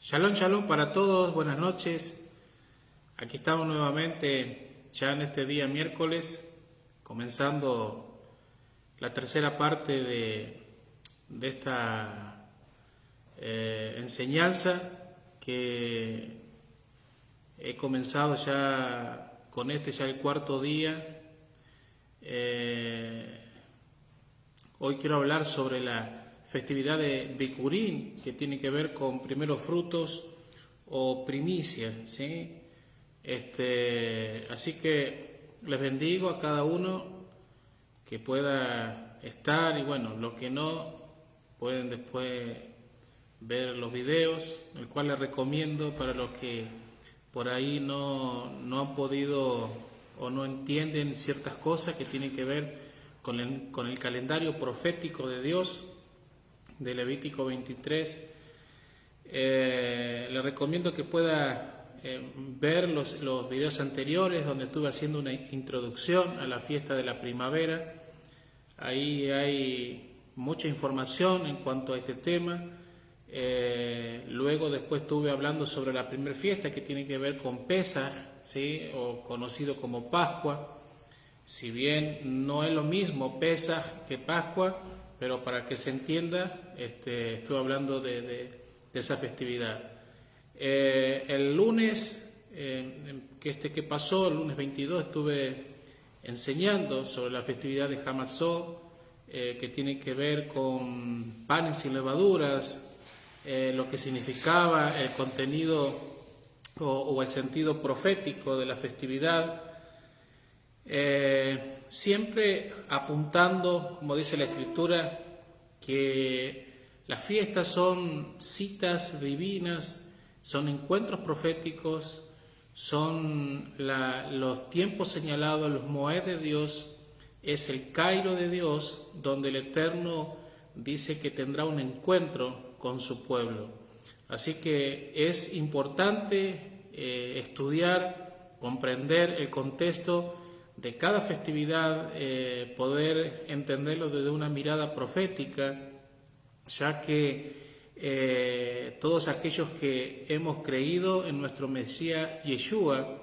Shalom, shalom para todos, buenas noches. Aquí estamos nuevamente ya en este día miércoles, comenzando la tercera parte de esta enseñanza que he comenzado ya con ya el cuarto día. Hoy quiero hablar sobre la festividad de Bikurín, que tiene que ver con primeros frutos o primicias, ¿sí? Así que les bendigo a cada uno que pueda estar, y bueno, los que no pueden después ver los videos, el cual les recomiendo para los que por ahí no han podido o no entienden ciertas cosas que tienen que ver con el calendario profético de Dios, de Levítico 23. Le recomiendo que pueda ver los videos anteriores donde estuve haciendo una introducción a la fiesta de la primavera. Ahí hay mucha información en cuanto a este tema. Luego después estuve hablando sobre la primera fiesta que tiene que ver con Pesaj, ¿sí? O conocido como Pascua. Si bien no es lo mismo Pesaj que Pascua, pero para que se entienda, estoy hablando de esa festividad. El lunes que pasó, el lunes 22, estuve enseñando sobre la festividad de Hamatzot, que tiene que ver con panes sin levaduras, lo que significaba el contenido o el sentido profético de la festividad. Siempre apuntando, como dice la Escritura, que las fiestas son citas divinas, son encuentros proféticos, son los tiempos señalados, los moed de Dios, es el Cairo de Dios, donde el Eterno dice que tendrá un encuentro con su pueblo. Así que es importante estudiar, comprender el contexto de cada festividad, poder entenderlo desde una mirada profética, ya que todos aquellos que hemos creído en nuestro Mesías Yeshua,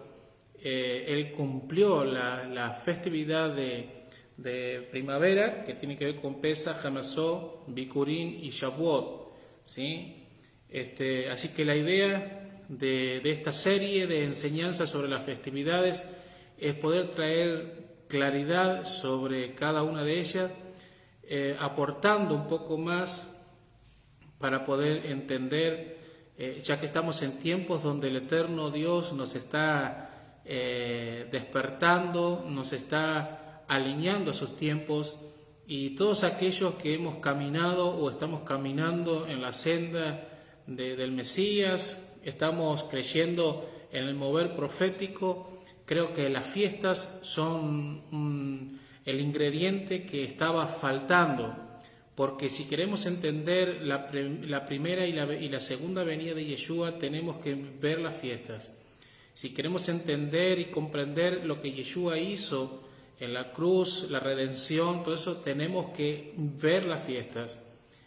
Él cumplió la festividad de primavera, que tiene que ver con Pesaj, Hamatzot, Bikurín y Shavuot, ¿sí? Así que la idea de esta serie de enseñanzas sobre las festividades es poder traer claridad sobre cada una de ellas, aportando un poco más para poder entender, ya que estamos en tiempos donde el eterno Dios nos está despertando, nos está alineando a sus tiempos, y todos aquellos que hemos caminado o estamos caminando en la senda del Mesías, estamos creyendo en el mover profético. Creo que las fiestas son el ingrediente que estaba faltando, porque si queremos entender la primera y la segunda venida de Yeshua, tenemos que ver las fiestas. Si queremos entender y comprender lo que Yeshua hizo en la cruz, la redención, todo eso, tenemos que ver las fiestas.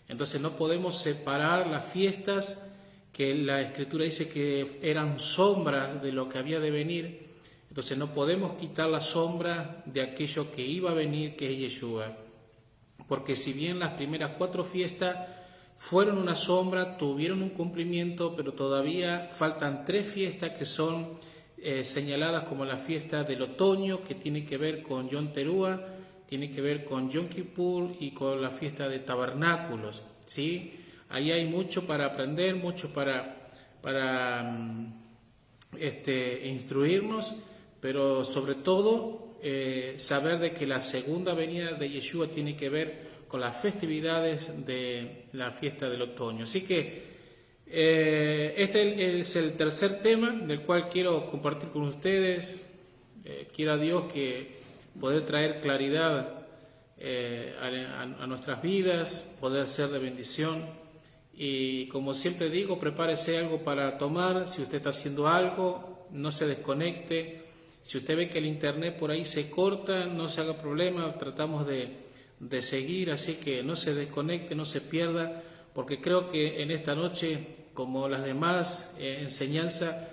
Entonces no podemos separar las fiestas, que la Escritura dice que eran sombras de lo que había de venir. Entonces no podemos quitar la sombra de aquello que iba a venir, que es Yeshua. Porque si bien las primeras 4 fiestas fueron una sombra, tuvieron un cumplimiento, pero todavía faltan 3 fiestas que son señaladas como la fiesta del otoño, que tiene que ver con Yom Teruah, tiene que ver con Yom Kippur y con la fiesta de tabernáculos, ¿sí? Ahí hay mucho para aprender, mucho para instruirnos, pero sobre todo saber de que la segunda venida de Yeshua tiene que ver con las festividades de la fiesta del otoño. Así que este es el tercer tema del cual quiero compartir con ustedes. Quiera Dios que poder traer claridad a nuestras vidas, poder ser de bendición. Y como siempre digo, prepárese algo para tomar. Si usted está haciendo algo, no se desconecte. Si usted ve que el internet por ahí se corta, no se haga problema, tratamos de seguir, así que no se desconecte, no se pierda, porque creo que en esta noche como las demás enseñanzas,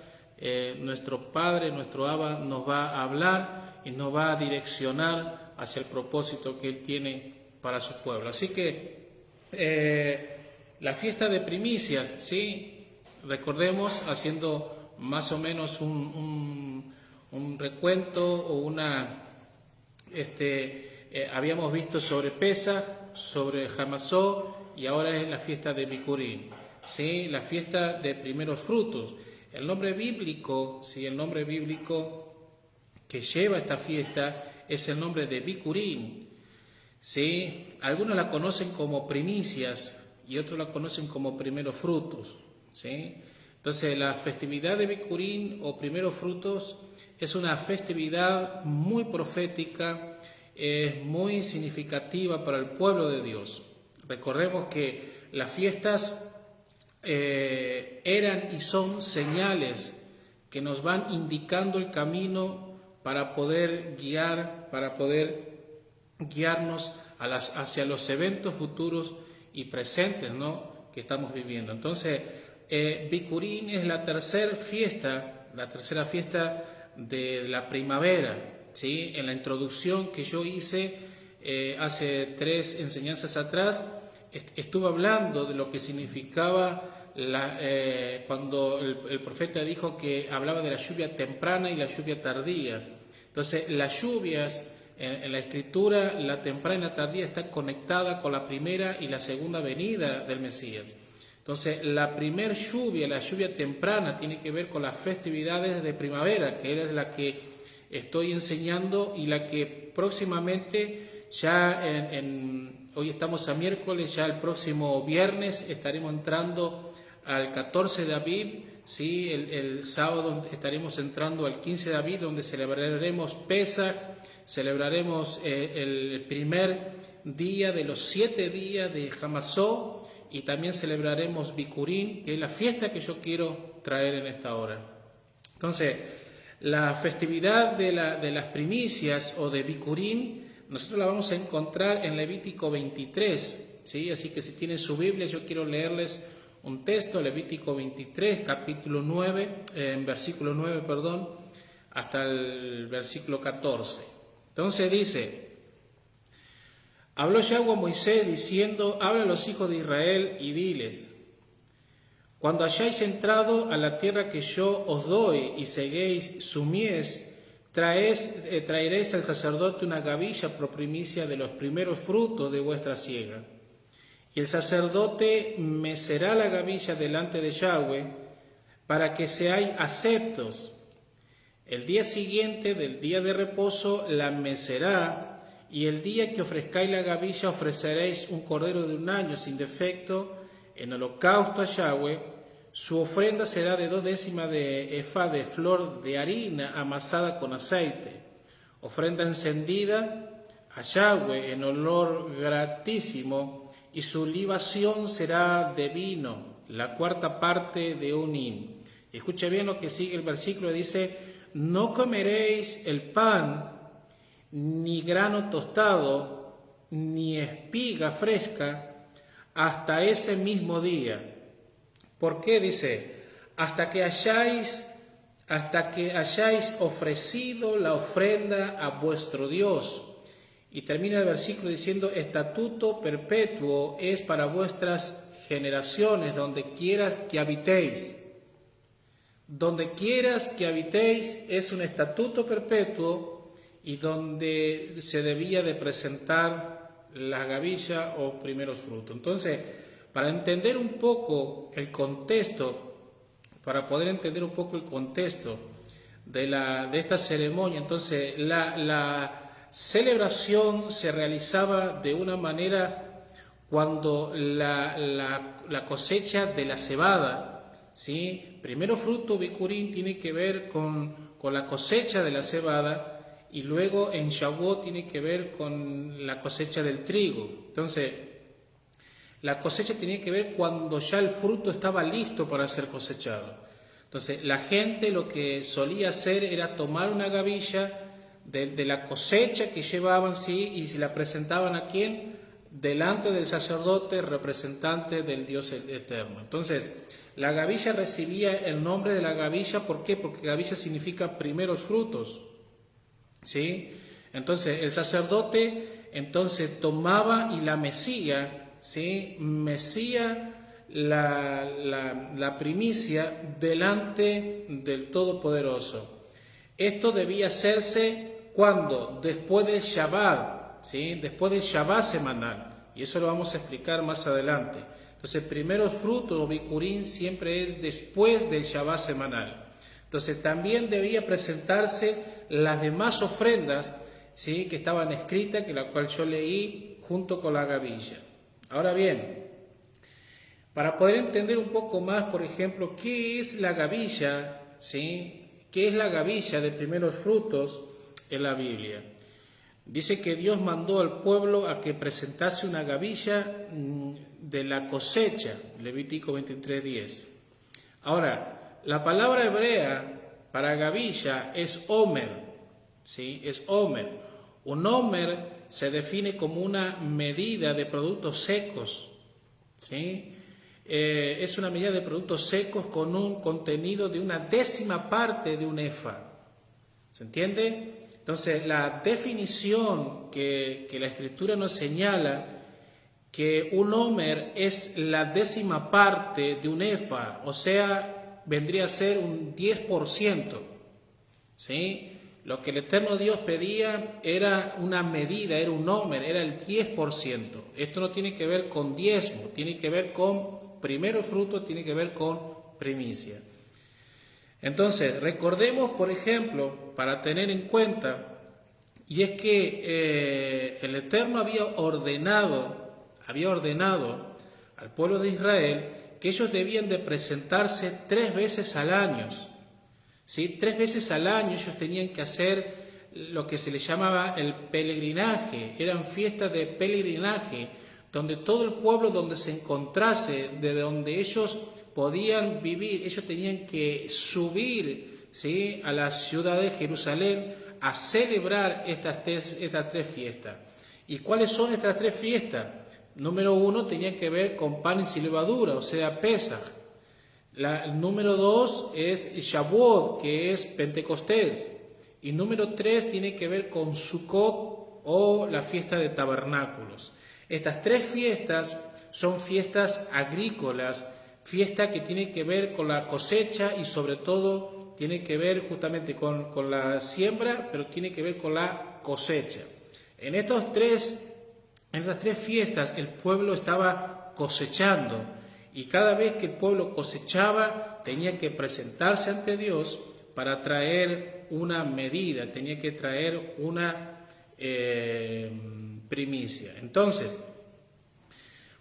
nuestro Padre, nuestro Abba, nos va a hablar y nos va a direccionar hacia el propósito que Él tiene para su pueblo. Así que la fiesta de primicias, ¿sí? Recordemos, haciendo más o menos un recuento o habíamos visto sobre Pesaj, sobre Hamasó, y ahora es la fiesta de Bikurim, ¿sí? La fiesta de primeros frutos. El nombre bíblico, ¿sí? El nombre bíblico que lleva esta fiesta es el nombre de Bikurim, ¿sí? Algunos la conocen como primicias y otros la conocen como primeros frutos, ¿sí? Entonces, la festividad de Bikurim o primeros frutos es una festividad muy profética, muy significativa para el pueblo de Dios. Recordemos que las fiestas eran y son señales que nos van indicando el camino para poder guiarnos hacia los eventos futuros y presentes, ¿no?, que estamos viviendo. Entonces, Bikurim es la tercera fiesta de la primavera, ¿sí? En la introducción que yo hice hace 3 enseñanzas atrás, estuve hablando de lo que significaba cuando el profeta dijo que hablaba de la lluvia temprana y la lluvia tardía. Entonces, las lluvias en la Escritura, la temprana y la tardía, están conectadas con la primera y la segunda venida del Mesías. Entonces, la primera lluvia, la lluvia temprana, tiene que ver con las festividades de primavera, que es la que estoy enseñando y la que próximamente, ya hoy estamos a miércoles, ya el próximo viernes estaremos entrando al 14 de Aviv, ¿sí? El sábado estaremos entrando al 15 de Aviv, donde celebraremos Pesaj, celebraremos el primer día de los 7 días de Hamasó, y también celebraremos Bikurim, que es la fiesta que yo quiero traer en esta hora. Entonces, la festividad de las primicias o de Bikurim, nosotros la vamos a encontrar en Levítico 23, ¿sí? Así que si tienen su Biblia, yo quiero leerles un texto, Levítico 23, versículo 9, hasta el versículo 14. Entonces dice: habló Yahweh a Moisés diciendo: habla a los hijos de Israel y diles: cuando hayáis entrado a la tierra que yo os doy y seguéis su mies, traeréis al sacerdote una gavilla por primicia de los primeros frutos de vuestra siega. Y el sacerdote mecerá la gavilla delante de Yahweh para que seáis aceptos. El día siguiente del día de reposo la mecerá, y el día que ofrezcáis la gavilla ofreceréis un cordero de 1 año sin defecto en holocausto a Yahweh. Su ofrenda será de 2/10 de efá de flor de harina amasada con aceite, ofrenda encendida a Yahweh en olor gratísimo, y su libación será de vino, la 4ª parte de un hin. Escuche bien lo que sigue el versículo, dice: no comeréis el pan, ni grano tostado, ni espiga fresca, hasta ese mismo día. ¿Por qué? Dice: hasta que hayáis ofrecido la ofrenda a vuestro Dios. Y termina el versículo diciendo: estatuto perpetuo es para vuestras generaciones, donde quieras que habitéis. Donde quieras que habitéis es un estatuto perpetuo, y donde se debía de presentar la gavilla o primeros frutos. Entonces, para entender un poco el contexto, de esta ceremonia, entonces la celebración se realizaba de una manera cuando la cosecha de la cebada, ¿sí? Primero fruto Bikurim tiene que ver con la cosecha de la cebada, y luego en Shavuot tiene que ver con la cosecha del trigo. Entonces, la cosecha tenía que ver cuando ya el fruto estaba listo para ser cosechado. Entonces, la gente lo que solía hacer era tomar una gavilla de la cosecha que llevaban, ¿sí? Y se la presentaban ¿a quién? delante del sacerdote representante del Dios eterno. Entonces, la gavilla recibía el nombre de la gavilla, ¿por qué? Porque gavilla significa primeros frutos, ¿sí? Entonces, el sacerdote entonces tomaba y la mecía, ¿sí? Mecía la primicia delante del Todopoderoso. Esto debía hacerse cuando, después del Shabbat, ¿sí? Después del Shabbat semanal, y eso lo vamos a explicar más adelante. Entonces, primeros frutos o bikurín siempre es después del Shabbat semanal. Entonces, también debía presentarse las demás ofrendas, ¿sí? Que estaban escritas, que la cual yo leí junto con la gavilla. Ahora bien, para poder entender un poco más, por ejemplo, qué es la gavilla, ¿sí? ¿Qué es la gavilla de primeros frutos en la Biblia? Dice que Dios mandó al pueblo a que presentase una gavilla de la cosecha, Levítico 23:10. Ahora, la palabra hebrea para gavilla es omer, ¿sí? Es omer. Un omer se define como una medida de productos secos, ¿sí? Es una medida de productos secos con un contenido de una décima parte de un efa. ¿Se entiende? Entonces, la definición que la Escritura nos señala, que un homer es la décima parte de un efa, o sea, vendría a ser un 10%, ¿sí? Lo que el eterno Dios pedía era una medida, era un homer, era el 10%. Esto no tiene que ver con diezmo, tiene que ver con primeros frutos, tiene que ver con primicia. Entonces, recordemos, por ejemplo, para tener en cuenta, y es que el Eterno había ordenado al pueblo de Israel que ellos debían de presentarse 3 veces al año, ¿sí? 3 veces al año ellos tenían que hacer lo que se les llamaba el peregrinaje, eran fiestas de peregrinaje, donde todo el pueblo donde se encontrase, de donde ellos podían vivir, ellos tenían que subir, ¿sí? A la ciudad de Jerusalén a celebrar estas tres fiestas. ¿Y cuáles son estas 3 fiestas? Número 1 tenía que ver con pan y levadura, o sea, Pesaj. El número 2 es Shavuot, que es Pentecostés. Y número 3 tiene que ver con Sukkot o la fiesta de tabernáculos. Estas 3 fiestas son fiestas agrícolas, fiesta que tiene que ver con la cosecha y sobre todo tiene que ver justamente con la siembra, pero tiene que ver con la cosecha. En estas tres fiestas el pueblo estaba cosechando y cada vez que el pueblo cosechaba tenía que presentarse ante Dios para traer una medida, tenía que traer una primicia. Entonces,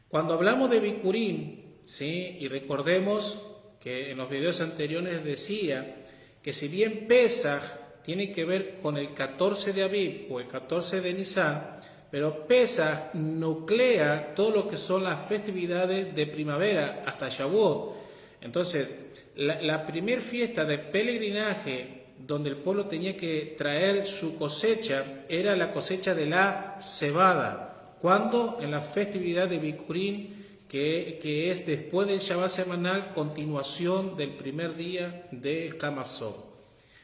cuando hablamos de bikurim, ¿sí? Y recordemos que en los videos anteriores decía que si bien Pesaj tiene que ver con el 14 de Aviv o el 14 de Nisan, pero Pesaj nuclea todo lo que son las festividades de primavera hasta Shavuot. Entonces, la primer fiesta de peregrinaje donde el pueblo tenía que traer su cosecha era la cosecha de la cebada, cuando en la festividad de Bikurim, que es después del Shabbat semanal, continuación del primer día de Hamasot.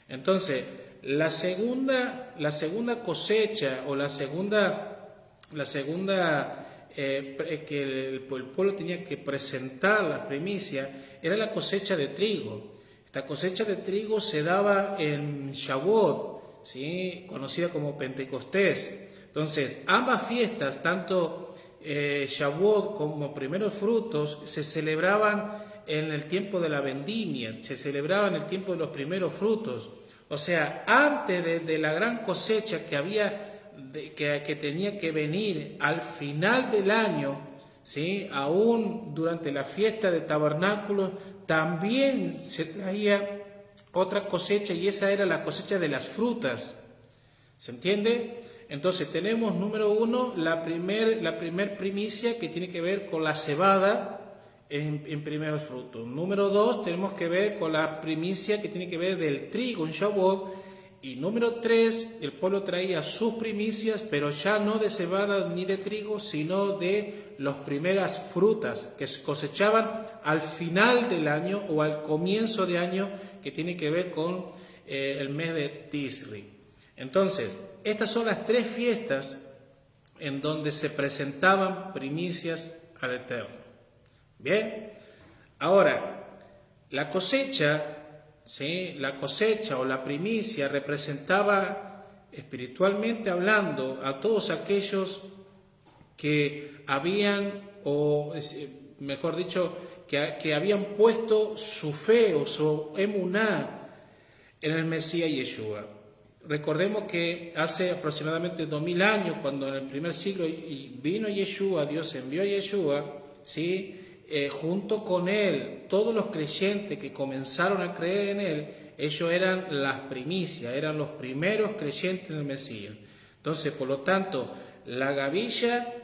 Entonces, la segunda cosecha o la segunda que el pueblo tenía que presentar las primicias era la cosecha de trigo. Esta cosecha de trigo se daba en Shavuot, ¿sí? Conocida como Pentecostés. Entonces, ambas fiestas, tanto Shavuot como primeros frutos, se celebraban en el tiempo de la vendimia, se celebraban en el tiempo de los primeros frutos. O sea, antes de la gran cosecha que tenía que venir al final del año, ¿sí? Aún durante la fiesta de tabernáculos, también se traía otra cosecha y esa era la cosecha de las frutas. ¿Se entiende? Entonces tenemos, número 1, la primer primicia que tiene que ver con la cebada en primeros frutos. Número 2, tenemos que ver con la primicia que tiene que ver del trigo en Shavuot. Y número 3, el pueblo traía sus primicias, pero ya no de cebada ni de trigo, sino de las primeras frutas que se cosechaban al final del año o al comienzo de año, que tiene que ver con el mes de Tisri. Entonces, estas son las 3 fiestas en donde se presentaban primicias al Eterno. Bien, ahora, la cosecha, ¿sí? La cosecha o la primicia representaba, espiritualmente hablando, a todos aquellos que habían, o mejor dicho, que habían puesto su fe o su emuná en el Mesías Yeshua. Recordemos que hace aproximadamente 2000 años, cuando en el primer siglo vino Yeshua, Dios envió a Yeshua, ¿sí? Junto con él, todos los creyentes que comenzaron a creer en él, ellos eran las primicias, eran los primeros creyentes en el Mesías. Entonces, por lo tanto, la gavilla,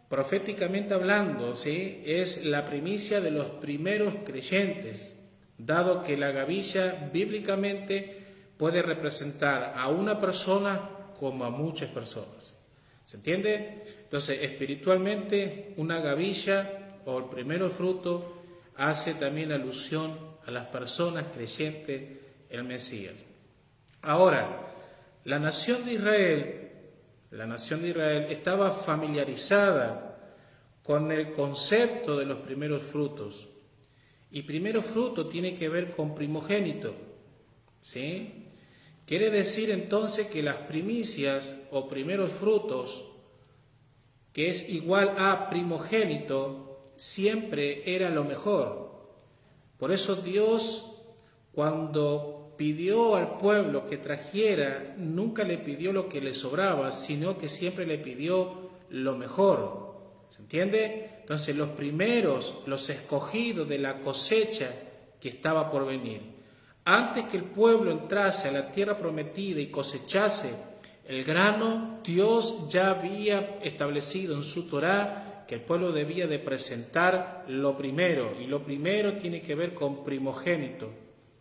proféticamente hablando, ¿sí? Es la primicia de los primeros creyentes, dado que la gavilla bíblicamente puede representar a una persona como a muchas personas. ¿Se entiende? Entonces, espiritualmente, una gavilla o el primer fruto hace también alusión a las personas creyentes en el Mesías. Ahora, la nación de Israel estaba familiarizada con el concepto de los primeros frutos. Y primero fruto tiene que ver con primogénito, ¿sí? Quiere decir entonces que las primicias o primeros frutos, que es igual a primogénito, siempre era lo mejor. Por eso Dios, cuando pidió al pueblo que trajera, nunca le pidió lo que le sobraba, sino que siempre le pidió lo mejor. ¿Se entiende? Entonces los primeros, los escogidos de la cosecha que estaba por venir, antes que el pueblo entrase a la tierra prometida y cosechase el grano, Dios ya había establecido en su Torá que el pueblo debía de presentar lo primero, y lo primero tiene que ver con primogénito,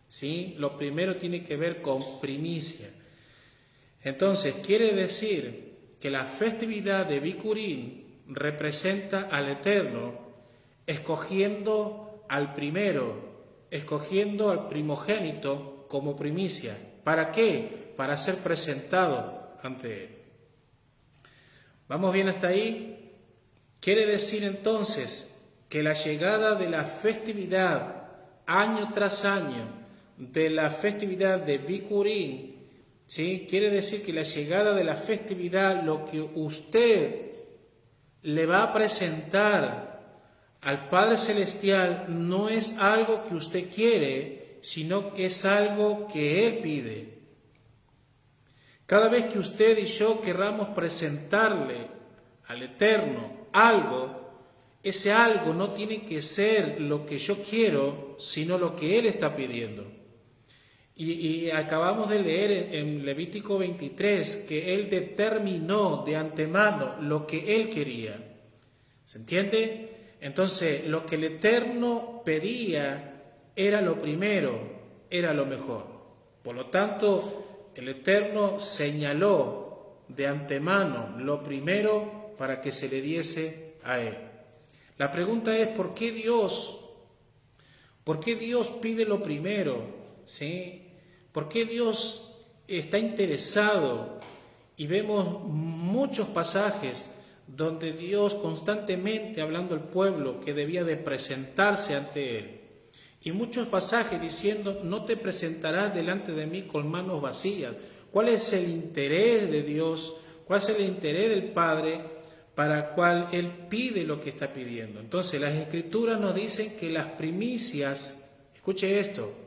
¿sí? Lo primero tiene que ver con primicia. Entonces, quiere decir que la festividad de Bikurim representa al Eterno escogiendo al primero, escogiendo al primogénito como primicia. ¿Para qué? Para ser presentado ante él. ¿Vamos bien hasta ahí? Quiere decir entonces que la llegada de la festividad año tras año, de la festividad de Bikurim, ¿sí? Quiere decir que la llegada de la festividad, lo que usted le va a presentar al Padre Celestial, no es algo que usted quiere, sino que es algo que Él pide. Cada vez que usted y yo querramos presentarle al Eterno algo, ese algo no tiene que ser lo que yo quiero, sino lo que Él está pidiendo. Y acabamos de leer en Levítico 23 que Él determinó de antemano lo que Él quería. ¿Se entiende? Entonces, lo que el Eterno pedía era lo primero, era lo mejor. Por lo tanto, el Eterno señaló de antemano lo primero para que se le diese a Él. La pregunta es, ¿por qué Dios pide lo primero? ¿Sí? ¿Por qué Dios está interesado? Y vemos muchos pasajes donde Dios constantemente hablando al pueblo que debía de presentarse ante Él. Y muchos pasajes diciendo, no te presentarás delante de mí con manos vacías. ¿Cuál es el interés de Dios? ¿Cuál es el interés del Padre para cual Él pide lo que está pidiendo? Entonces las Escrituras nos dicen que las primicias, escuche esto,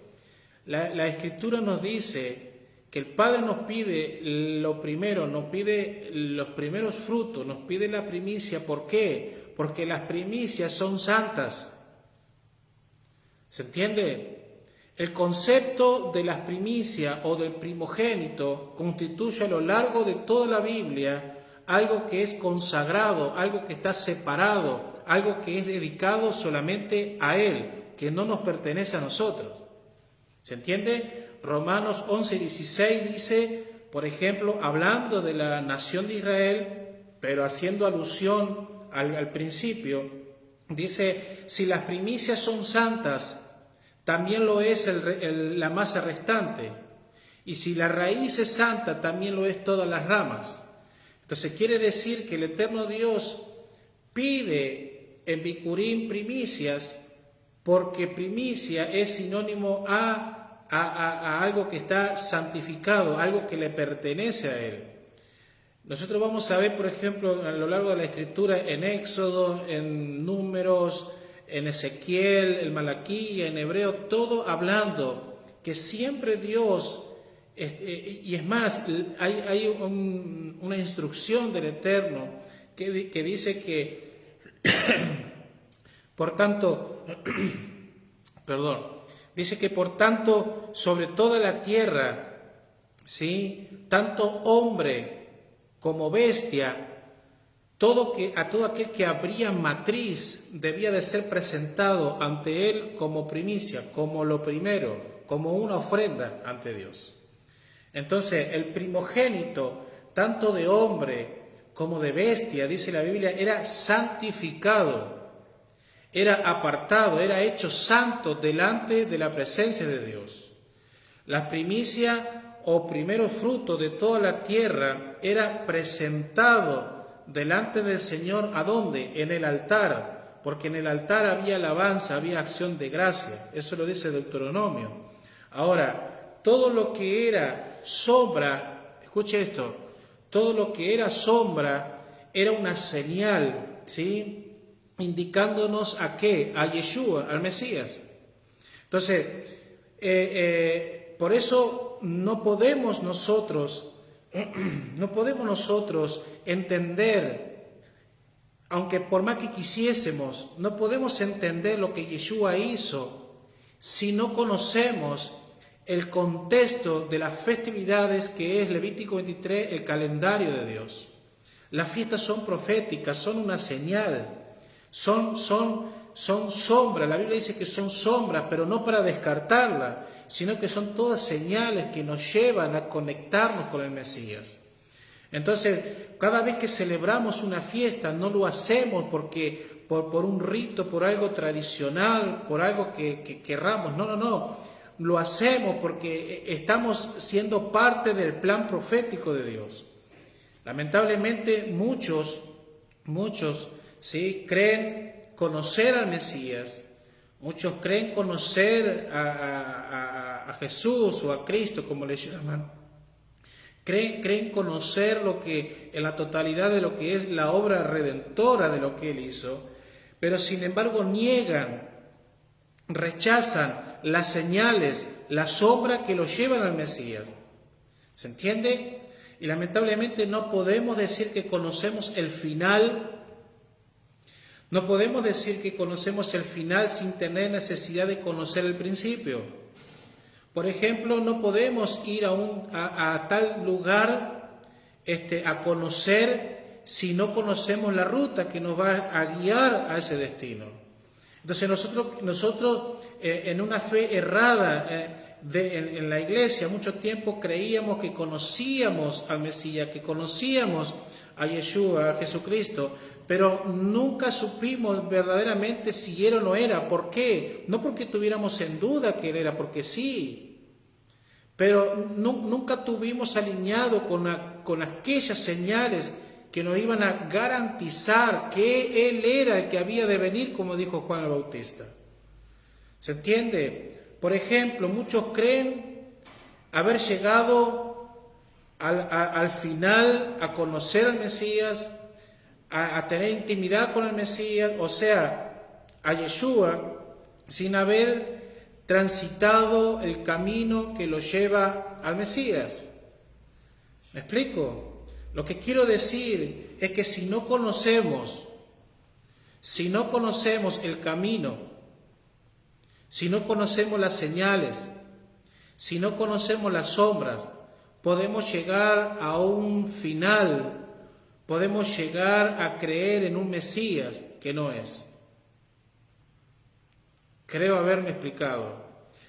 la Escritura nos dice que el Padre nos pide lo primero, nos pide los primeros frutos, nos pide la primicia. ¿Por qué? Porque las primicias son santas. ¿Se entiende? El concepto de las primicias o del primogénito constituye a lo largo de toda la Biblia algo que es consagrado, algo que está separado, algo que es dedicado solamente a Él, que no nos pertenece a nosotros. ¿Se entiende? Romanos 11:16 dice, por ejemplo, hablando de la nación de Israel, pero haciendo alusión al principio, dice, si las primicias son santas, también lo es la masa restante. Y si la raíz es santa, también lo es todas las ramas. Entonces quiere decir que el eterno Dios pide en Bikurim primicias, porque primicia es sinónimo a algo que está santificado, algo que le pertenece a Él. Nosotros vamos a ver, por ejemplo, a lo largo de la Escritura, en Éxodo, en Números, en Ezequiel, en Malaquía, en Hebreo, todo hablando que siempre Dios, y es más, hay una instrucción del Eterno que dice que, por tanto, dice que por tanto, sobre toda la tierra, ¿sí?, tanto hombre como bestia, a todo aquel que abría matriz debía de ser presentado ante Él como primicia, como lo primero, como una ofrenda ante Dios. Entonces, el primogénito, tanto de hombre como de bestia, dice la Biblia, era santificado, era apartado, era hecho santo delante de la presencia de Dios. La primicia o primero fruto de toda la tierra era presentado delante del Señor. ¿A dónde? En el altar, porque en el altar había alabanza, había acción de gracia. Eso lo dice Deuteronomio. Ahora, todo lo que era sombra, escuche esto, todo lo que era sombra era una señal, ¿sí?, indicándonos a qué, a Yeshua, al Mesías. Entonces, por eso no podemos nosotros entender, aunque por más que quisiésemos, no podemos entender lo que Yeshua hizo si no conocemos el contexto de las festividades que es Levítico 23, el calendario de Dios. Las fiestas son proféticas, son una señal, son sombras. La Biblia dice que son sombras, pero no para descartarla, sino que son todas señales que nos llevan a conectarnos con el Mesías. Entonces, cada vez que celebramos una fiesta, no lo hacemos porque por un rito, por algo tradicional, por algo que querramos. No. Lo hacemos porque estamos siendo parte del plan profético de Dios. Lamentablemente, muchos, ¿sí?, creen conocer al Mesías. Muchos creen conocer a Jesús o a Cristo, como le llaman. Creen conocer lo que, en la totalidad de lo que es la obra redentora de lo que Él hizo, pero sin embargo niegan, rechazan las señales, la sombra que los llevan al Mesías. ¿Se entiende? Y lamentablemente no podemos decir que conocemos el final. No podemos decir que conocemos el final sin tener necesidad de conocer el principio. Por ejemplo, no podemos ir a tal lugar a conocer si no conocemos la ruta que nos va a guiar a ese destino. Entonces nosotros en una fe errada en la iglesia mucho tiempo creíamos que conocíamos al Mesías, que conocíamos a Yeshua, a Jesucristo, pero nunca supimos verdaderamente si era o no era. ¿Por qué? No porque tuviéramos en duda que Él era, porque sí, pero nunca tuvimos alineado con aquellas señales que nos iban a garantizar que Él era el que había de venir, como dijo Juan el Bautista. ¿Se entiende? Por ejemplo, muchos creen haber llegado al final a conocer al Mesías, a tener intimidad con el Mesías, o sea, a Yeshua, sin haber transitado el camino que lo lleva al Mesías. ¿Me explico? Lo que quiero decir es que si no conocemos el camino, si no conocemos las señales, si no conocemos las sombras, podemos llegar a un final, podemos llegar a creer en un Mesías que no es. Creo haberme explicado.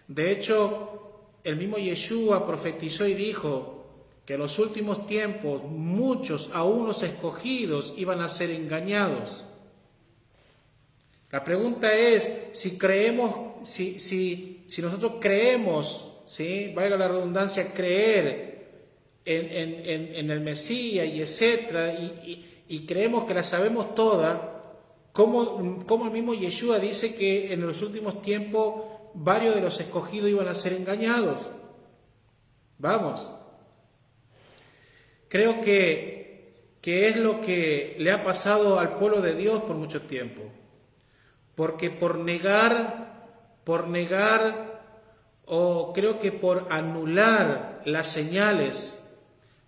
De hecho, el mismo Yeshua profetizó y dijo que en los últimos tiempos muchos, aún los escogidos, iban a ser engañados. La pregunta es si creemos, si nosotros creemos, ¿sí?, valga la redundancia, creer en el Mesías y etcétera, y creemos que la sabemos toda, como el mismo Yeshua dice que en los últimos tiempos varios de los escogidos iban a ser engañados. Vamos. Creo que es lo que le ha pasado al pueblo de Dios por mucho tiempo. Porque por negar, o creo que por anular las señales,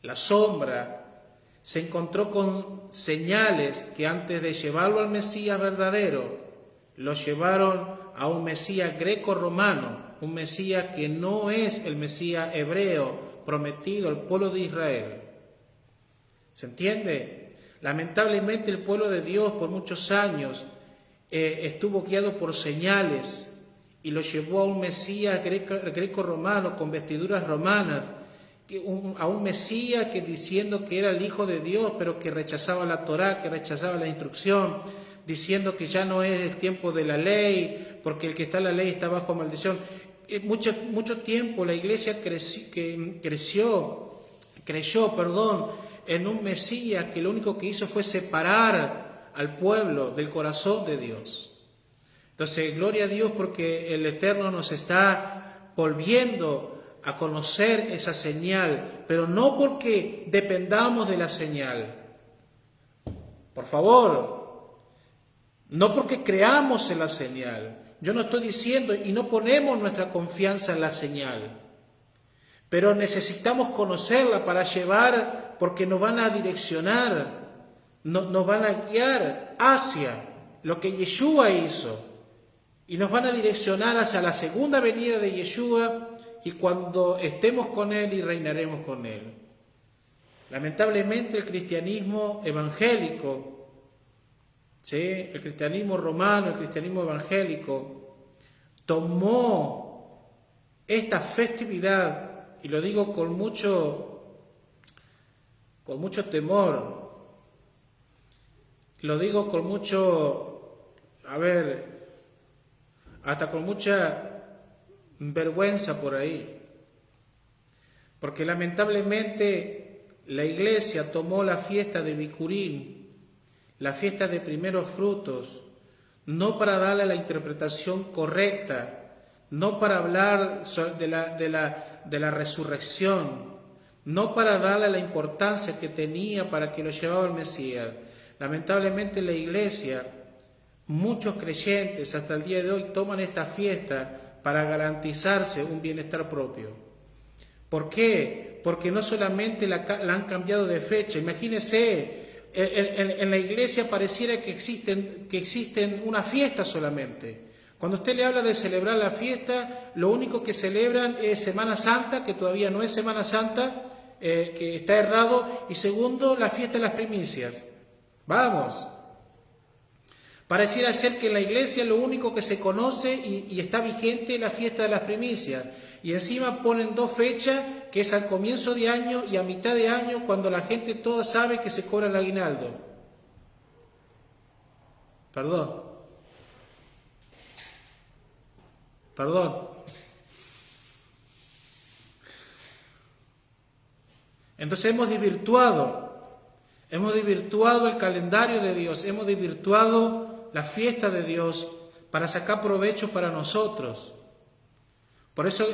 la sombra, se encontró con señales que antes de llevarlo al Mesías verdadero, lo llevaron a un Mesías greco-romano, un Mesías que no es el Mesías hebreo prometido al pueblo de Israel. ¿Se entiende? Lamentablemente el pueblo de Dios por muchos años estuvo guiado por señales y lo llevó a un Mesías greco-romano con vestiduras romanas, a un Mesías que diciendo que era el Hijo de Dios, pero que rechazaba la Torá, que rechazaba la instrucción, diciendo que ya no es el tiempo de la ley, porque el que está en la ley está bajo maldición. Mucho tiempo la iglesia creyó en un Mesías que lo único que hizo fue separar al pueblo del corazón de Dios. Entonces, gloria a Dios porque el Eterno nos está volviendo a conocer esa señal, pero no porque dependamos de la señal. Por favor, no porque creamos en la señal. Yo no estoy diciendo y no ponemos nuestra confianza en la señal, pero necesitamos conocerla para llevar, porque nos van a direccionar, nos van a guiar hacia lo que Yeshua hizo y nos van a direccionar hacia la segunda venida de Yeshua y cuando estemos con Él y reinaremos con Él. Lamentablemente el cristianismo evangélico, ¿sí?, el cristianismo romano, el cristianismo evangélico, tomó esta festividad, y lo digo con mucho temor, lo digo con mucho, hasta con mucha vergüenza por ahí, porque lamentablemente la iglesia tomó la fiesta de Bikurim, la fiesta de primeros frutos, no para darle la interpretación correcta, no para hablar de la resurrección, no para darle la importancia que tenía para que lo llevaba el Mesías. Lamentablemente la iglesia, muchos creyentes hasta el día de hoy toman esta fiesta para garantizarse un bienestar propio. ¿Por qué? Porque no solamente la han cambiado de fecha. Imagínense, en la iglesia pareciera que existen una fiesta solamente. Cuando usted le habla de celebrar la fiesta, lo único que celebran es Semana Santa, que todavía no es Semana Santa, que está errado, y segundo, la fiesta de las primicias. Vamos. Pareciera ser que en la iglesia lo único que se conoce y está vigente es la fiesta de las primicias. Y encima ponen dos fechas, que es al comienzo de año y a mitad de año, cuando la gente toda sabe que se cobra el aguinaldo. Perdón. Entonces hemos desvirtuado el calendario de Dios, hemos desvirtuado la fiesta de Dios para sacar provecho para nosotros. Por eso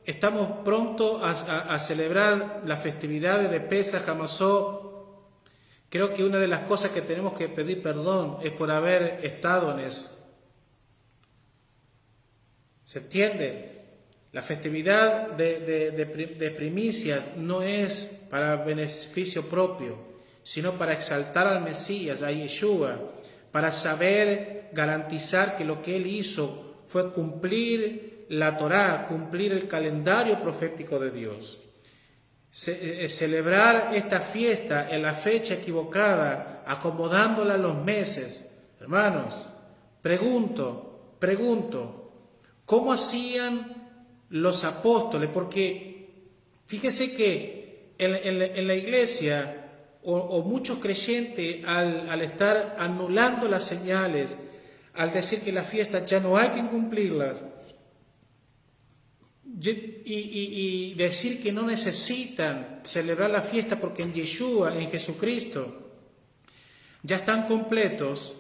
estamos prontos a celebrar las festividades de Pesaj, Hamasó. Creo que una de las cosas que tenemos que pedir perdón es por haber estado en eso. ¿Se entiende? La festividad de primicias no es para beneficio propio, sino para exaltar al Mesías, a Yeshua, para saber garantizar que lo que Él hizo fue cumplir la Torá, cumplir el calendario profético de Dios. Celebrar esta fiesta en la fecha equivocada, acomodándola a los meses. Hermanos, pregunto, ¿cómo hacían los apóstoles, porque fíjese que en la iglesia o muchos creyentes al estar anulando las señales, al decir que las fiestas ya no hay que cumplirlas, y decir que no necesitan celebrar la fiesta porque en Yeshua, en Jesucristo, ya están completos,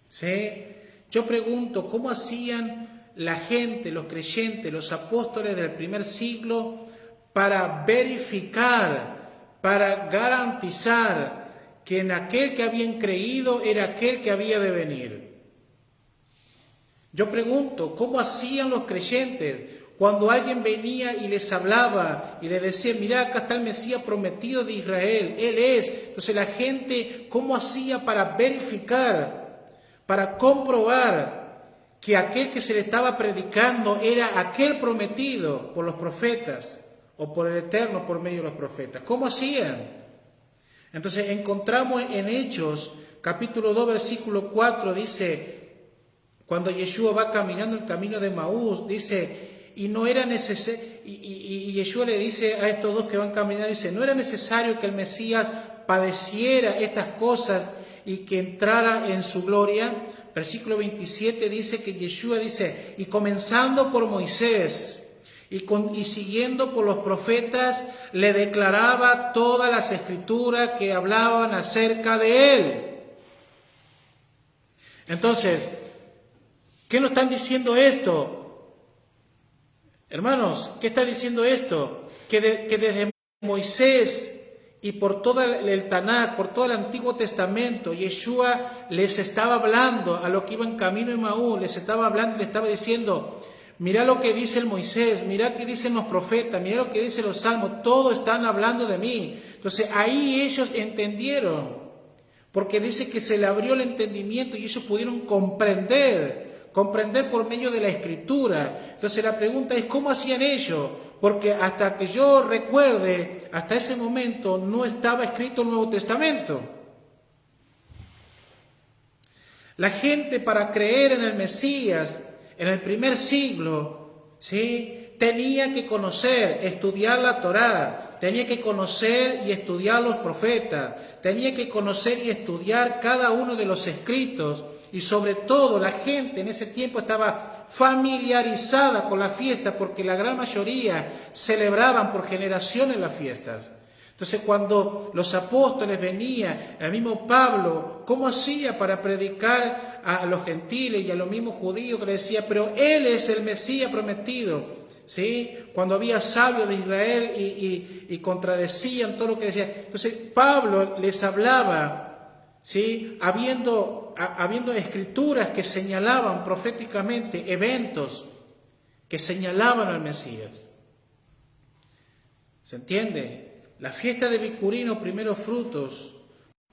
¿sí? Yo pregunto, ¿cómo hacían la gente, los creyentes, los apóstoles del primer siglo para verificar, para garantizar que en aquel que habían creído era aquel que había de venir? Yo pregunto, ¿cómo hacían los creyentes cuando alguien venía y les hablaba y les decía, mira, acá está el Mesías prometido de Israel, Él es? Entonces la gente, ¿cómo hacía para verificar, para comprobar que aquel que se le estaba predicando era aquel prometido por los profetas o por el Eterno por medio de los profetas? ¿Cómo hacían? Entonces encontramos en Hechos, capítulo 2, versículo 4, dice, cuando Yeshua va caminando el camino de Maús, dice, y no era necesario, y Yeshua le dice a estos dos que van caminando, dice, no era necesario que el Mesías padeciera estas cosas y que entrara en su gloria. Versículo 27 dice que Yeshua dice, y comenzando por Moisés y siguiendo por los profetas, le declaraba todas las escrituras que hablaban acerca de él. Entonces, ¿qué nos están diciendo esto? Hermanos, ¿qué está diciendo esto? Que desde Moisés y por todo el Tanakh, por todo el Antiguo Testamento, Yeshua les estaba hablando a los que iban camino en Maús, les estaba hablando y les estaba diciendo, mira lo que dice el Moisés, mira lo que dicen los profetas, mira lo que dicen los salmos, todos están hablando de mí. Entonces ahí ellos entendieron, porque dice que se le abrió el entendimiento y ellos pudieron comprender por medio de la Escritura. Entonces la pregunta es, ¿cómo hacían ellos? Porque hasta que yo recuerde, hasta ese momento no estaba escrito el Nuevo Testamento. La gente, para creer en el Mesías, en el primer siglo, ¿sí?, tenía que conocer, estudiar la Torá, tenía que conocer y estudiar los profetas, tenía que conocer y estudiar cada uno de los escritos. Y sobre todo la gente en ese tiempo estaba familiarizada con la fiesta, porque la gran mayoría celebraban por generaciones las fiestas. Entonces cuando los apóstoles venían, el mismo Pablo, ¿cómo hacía para predicar a los gentiles y a los mismos judíos que le decía, pero Él es el Mesías prometido? ¿Sí? Cuando había sabios de Israel y contradecían todo lo que decía. Entonces Pablo les hablaba, ¿sí?, habiendo escrituras que señalaban proféticamente eventos que señalaban al Mesías. ¿Se entiende? La fiesta de Bicurín o primeros frutos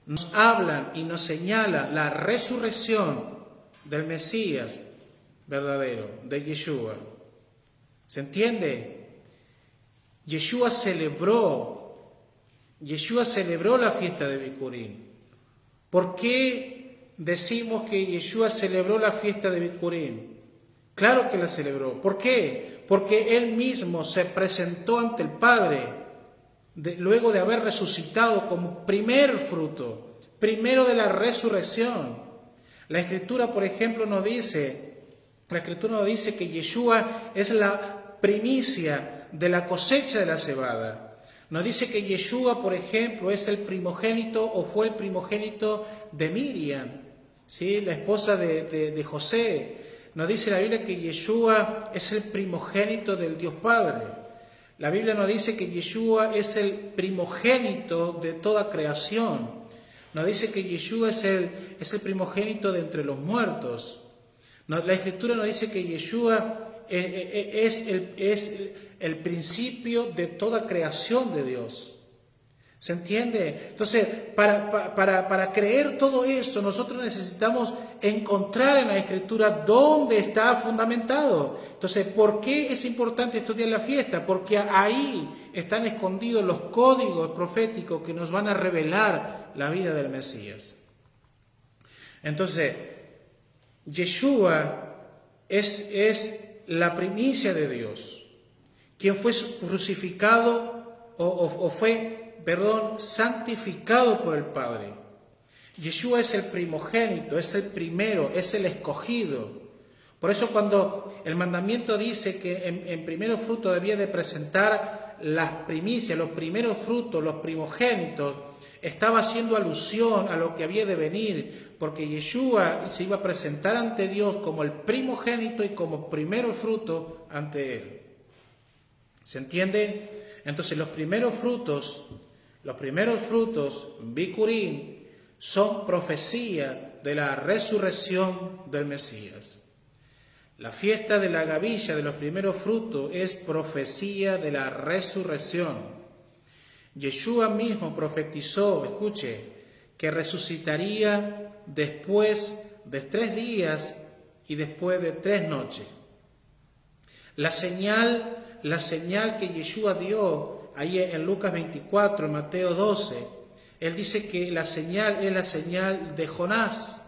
nos hablan y nos señalan la resurrección del Mesías verdadero, de Yeshua. ¿Se entiende? Yeshua celebró la fiesta de Bicurín. ¿Por qué decimos que Yeshua celebró la fiesta de Bicurín? Claro que la celebró. ¿Por qué? Porque Él mismo se presentó ante el Padre luego de haber resucitado como primer fruto, primero de la resurrección. La Escritura, por ejemplo, nos dice que Yeshua es la primicia de la cosecha de la cebada. Nos dice que Yeshua, por ejemplo, es el primogénito o fue el primogénito de Miriam, ¿sí?, la esposa de José. Nos dice la Biblia que Yeshua es el primogénito del Dios Padre. La Biblia nos dice que Yeshua es el primogénito de toda creación. Nos dice que Yeshua es el primogénito de entre los muertos. La Escritura nos dice que Yeshua es el principio de toda creación de Dios. ¿Se entiende? Entonces, para creer todo eso, nosotros necesitamos encontrar en la Escritura dónde está fundamentado. Entonces, ¿por qué es importante estudiar la fiesta? Porque ahí están escondidos los códigos proféticos que nos van a revelar la vida del Mesías. Entonces, Yeshua es la primicia de Dios. quien fue crucificado o fue, santificado por el Padre. Yeshua es el primogénito, es el primero, es el escogido. Por eso cuando el mandamiento dice que en primero fruto debía de presentar las primicias, los primeros frutos, los primogénitos, estaba haciendo alusión a lo que había de venir, porque Yeshua se iba a presentar ante Dios como el primogénito y como primero fruto ante Él. ¿Se entiende? Entonces los primeros frutos, Bikurim, son profecía de la resurrección del Mesías. La fiesta de la gavilla de los primeros frutos es profecía de la resurrección. Yeshua mismo profetizó, escuche, que resucitaría después de 3 días y después de 3 noches. La señal que Yeshua dio ahí en Lucas 24, en Mateo 12, él dice que la señal es la señal de Jonás.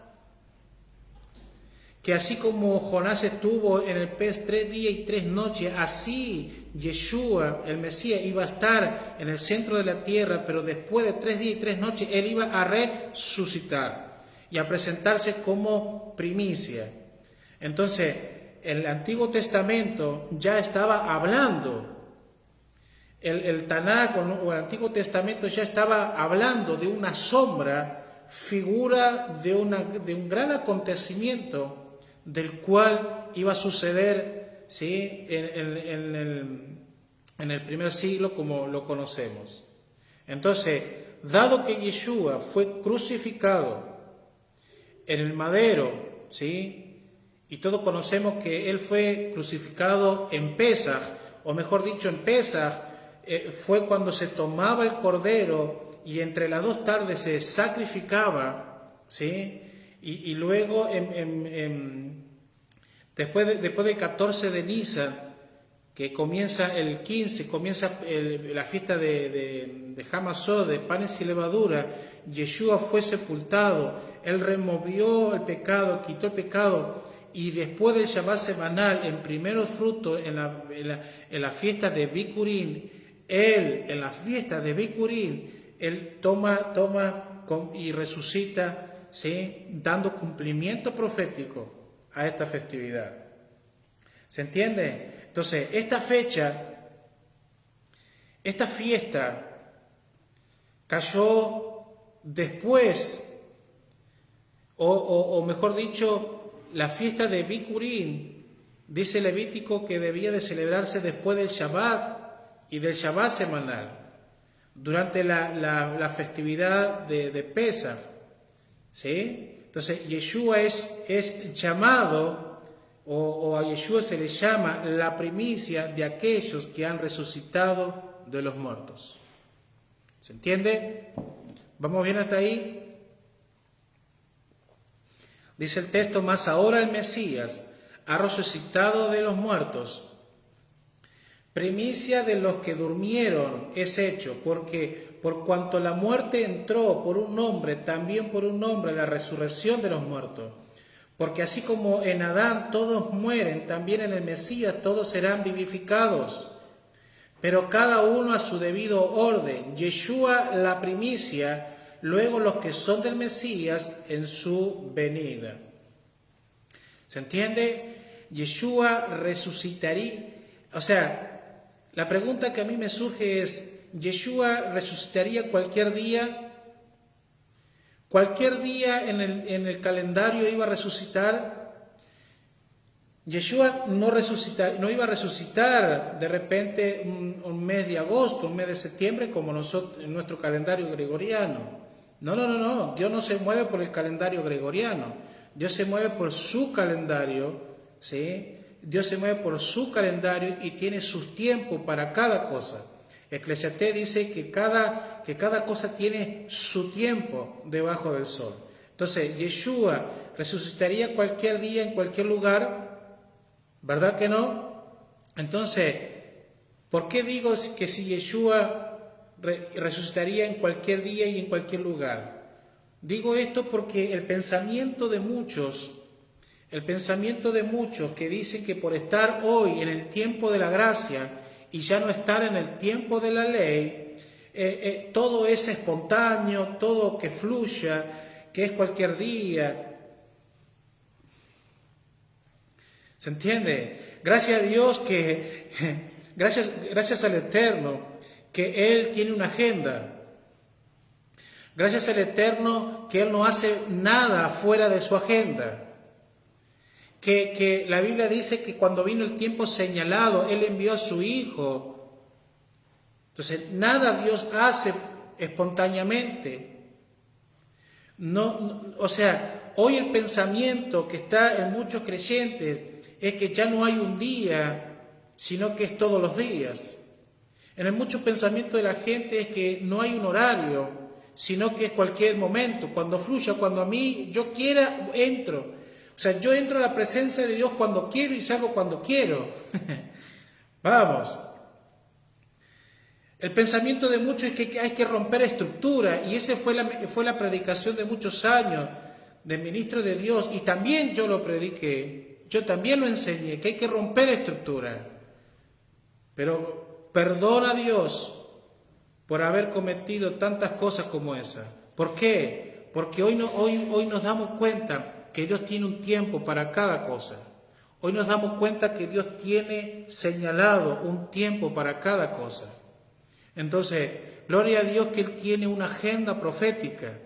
Que así como Jonás estuvo en el pez 3 días y 3 noches, así Yeshua, el Mesías, iba a estar en el centro de la tierra, pero después de 3 días y 3 noches, él iba a resucitar y a presentarse como primicia. Entonces, el Antiguo Testamento ya estaba hablando, el Tanakh o el Antiguo Testamento ya estaba hablando de una sombra, figura de un gran acontecimiento del cual iba a suceder, ¿sí?, en el primer siglo como lo conocemos. Entonces, dado que Yeshua fue crucificado en el madero, ¿sí?, y todos conocemos que él fue crucificado en Pesaj, o mejor dicho, en Pesaj fue cuando se tomaba el cordero y entre las 2 tardes se sacrificaba, ¿sí?, y luego después del 14 de Nisan, que comienza el 15, comienza la fiesta de Hamasot, de panes y levadura, Yeshua fue sepultado, él removió el pecado, quitó el pecado, y después del Shabbat semanal, en primeros frutos, en la fiesta de Bikurim, en la fiesta de Bikurim, él toma y resucita, ¿sí?, dando cumplimiento profético a esta festividad. ¿Se entiende? Entonces, esta fiesta cayó después, o mejor dicho, la fiesta de Bikurim, dice Levítico que debía de celebrarse después del Shabbat y del Shabbat semanal, durante la festividad de Pesaj, ¿sí? Entonces, Yeshua es llamado, o a Yeshua se le llama la primicia de aquellos que han resucitado de los muertos. ¿Se entiende? ¿Vamos bien hasta ahí? Dice el texto, mas ahora el Mesías ha resucitado de los muertos. Primicia de los que durmieron es hecho, porque por cuanto la muerte entró por un hombre, también por un hombre la resurrección de los muertos. Porque así como en Adán todos mueren, también en el Mesías todos serán vivificados. Pero cada uno a su debido orden. Yeshua la primicia, luego los que son del Mesías en su venida. ¿Se entiende? Yeshua resucitaría. O sea, la pregunta que a mí me surge es, ¿Yeshua resucitaría cualquier día? ¿Cualquier día en el calendario iba a resucitar? Yeshua no iba a resucitar de repente un mes de agosto, un mes de septiembre como nosotros en nuestro calendario gregoriano. No. Dios no se mueve por el calendario gregoriano. Dios se mueve por su calendario, ¿sí? Dios se mueve por su calendario y tiene sus tiempos para cada cosa. Eclesiastés dice que cada cosa tiene su tiempo debajo del sol. Entonces, Yeshua resucitaría cualquier día, en cualquier lugar, ¿verdad que no? Entonces, ¿por qué digo que si Yeshua resucitaría en cualquier día y en cualquier lugar? Digo esto porque el pensamiento de muchos que dicen que por estar hoy en el tiempo de la gracia y ya no estar en el tiempo de la ley, todo es espontáneo, todo que fluya, que es cualquier día. ¿Se entiende? Gracias a Dios gracias al Eterno, que Él tiene una agenda. Gracias al Eterno, que Él no hace nada fuera de su agenda. Que la Biblia dice que cuando vino el tiempo señalado, Él envió a su Hijo. Entonces, nada Dios hace espontáneamente. O sea, hoy el pensamiento que está en muchos creyentes es que ya no hay un día, sino que es todos los días. En el mucho pensamiento de la gente es que no hay un horario, sino que es cualquier momento, cuando fluya, cuando a mí yo quiera, entro. O sea, yo entro a la presencia de Dios cuando quiero y salgo cuando quiero. Vamos. El pensamiento de muchos es que hay que romper estructura, y esa fue la predicación de muchos años del ministro de Dios, y también yo lo prediqué, yo también lo enseñé, que hay que romper estructura. Pero perdona a Dios por haber cometido tantas cosas como esa. ¿Por qué? Porque hoy nos damos cuenta que Dios tiene un tiempo para cada cosa. Hoy nos damos cuenta que Dios tiene señalado un tiempo para cada cosa. Entonces, gloria a Dios que Él tiene una agenda profética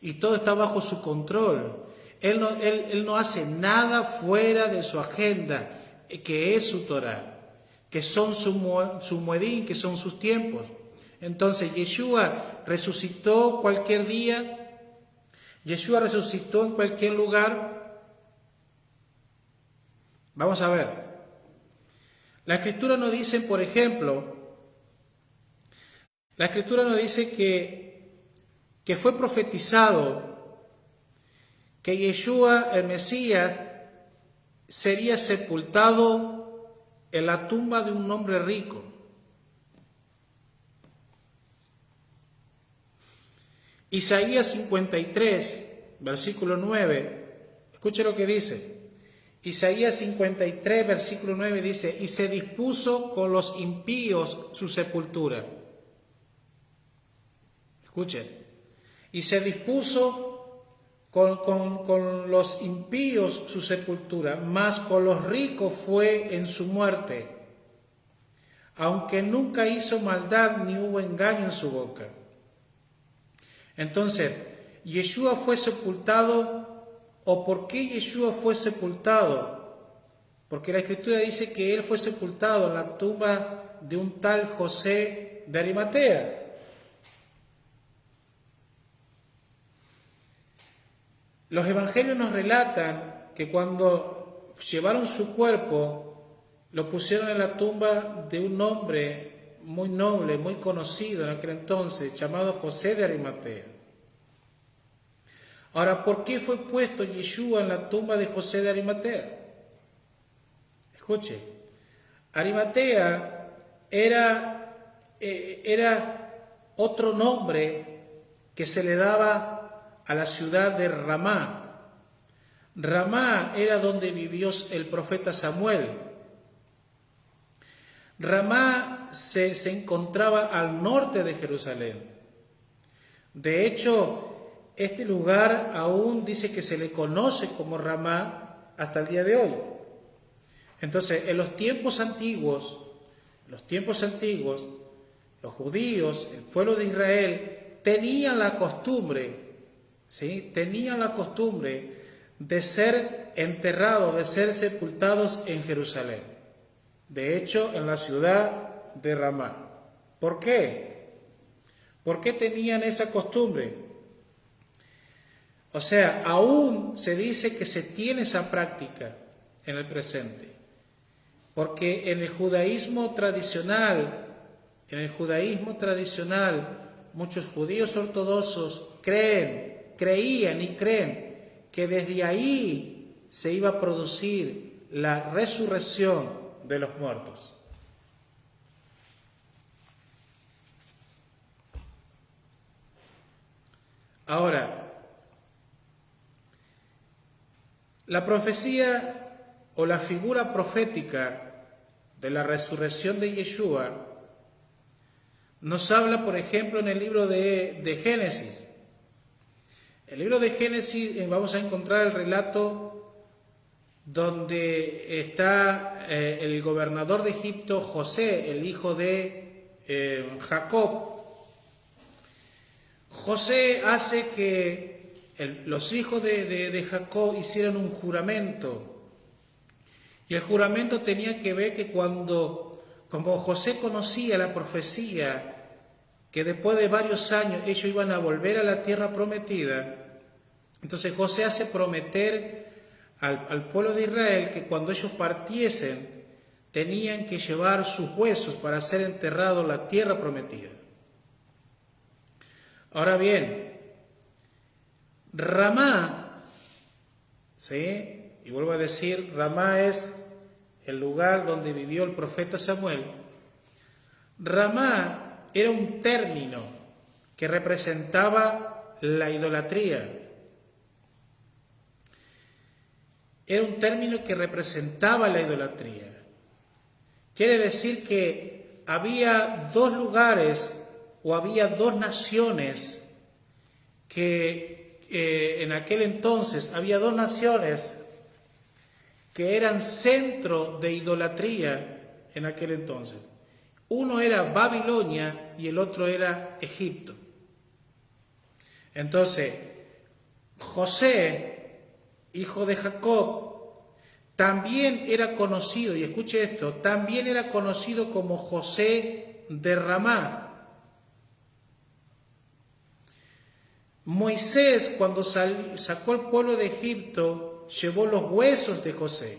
y todo está bajo su control. Él no hace nada fuera de su agenda, que es su Torá, que son su muedín, que son sus tiempos. Entonces, Yeshua resucitó cualquier día, Yeshua resucitó en cualquier lugar. Vamos a ver. La Escritura nos dice, por ejemplo, la Escritura nos dice que fue profetizado que Yeshua, el Mesías, sería sepultado en la tumba de un hombre rico. Isaías 53, versículo 9, escuche lo que dice. Isaías 53, versículo 9 dice, y se dispuso con los impíos su sepultura. Escuchen, y se dispuso con los impíos su sepultura, mas con los ricos fue en su muerte, aunque nunca hizo maldad ni hubo engaño en su boca. Entonces, Yeshua fue sepultado, ¿o por qué Yeshua fue sepultado? Porque la Escritura dice que Él fue sepultado en la tumba de un tal José de Arimatea. Los evangelios nos relatan que cuando llevaron su cuerpo, lo pusieron en la tumba de un hombre muy noble, muy conocido en aquel entonces, llamado José de Arimatea. Ahora, ¿por qué fue puesto Yeshua en la tumba de José de Arimatea? Escuche, Arimatea era otro nombre que se le daba a la ciudad de Ramá. Ramá era donde vivió el profeta Samuel. Ramá se encontraba al norte de Jerusalén. De hecho, este lugar aún dice que se le conoce como Ramá hasta el día de hoy. Entonces, en los tiempos antiguos, los judíos, el pueblo de Israel, tenían la costumbre de ser enterrados, de ser sepultados en Jerusalén. De hecho, en la ciudad de Ramá. ¿Por qué? ¿Por qué tenían esa costumbre? O sea, aún se dice que se tiene esa práctica en el presente. Porque en el judaísmo tradicional, muchos judíos ortodoxos creían y creen que desde ahí se iba a producir la resurrección de los muertos. Ahora, la profecía o la figura profética de la resurrección de Yeshua, nos habla, por ejemplo, en el libro de Génesis. En el libro de Génesis vamos a encontrar el relato donde está el gobernador de Egipto, José, el hijo de Jacob. José hace que los hijos de Jacob hicieran un juramento. Y el juramento tenía que ver que como José conocía la profecía, que después de varios años ellos iban a volver a la tierra prometida, entonces José hace prometer al pueblo de Israel que cuando ellos partiesen tenían que llevar sus huesos para ser enterrados en la tierra prometida. Ahora bien, Ramá, ¿sí? Y vuelvo a decir, Ramá es el lugar donde vivió el profeta Samuel. Ramá era un término que representaba la idolatría. Era un término que representaba la idolatría. Quiere decir que había dos lugares o había dos naciones que en aquel entonces había dos naciones que eran centro de idolatría en aquel entonces. Uno era Babilonia y el otro era Egipto. Entonces, José, hijo de Jacob, también era conocido, y escuche esto, también era conocido como José de Ramá. Moisés, cuando sacó al pueblo de Egipto, llevó los huesos de José.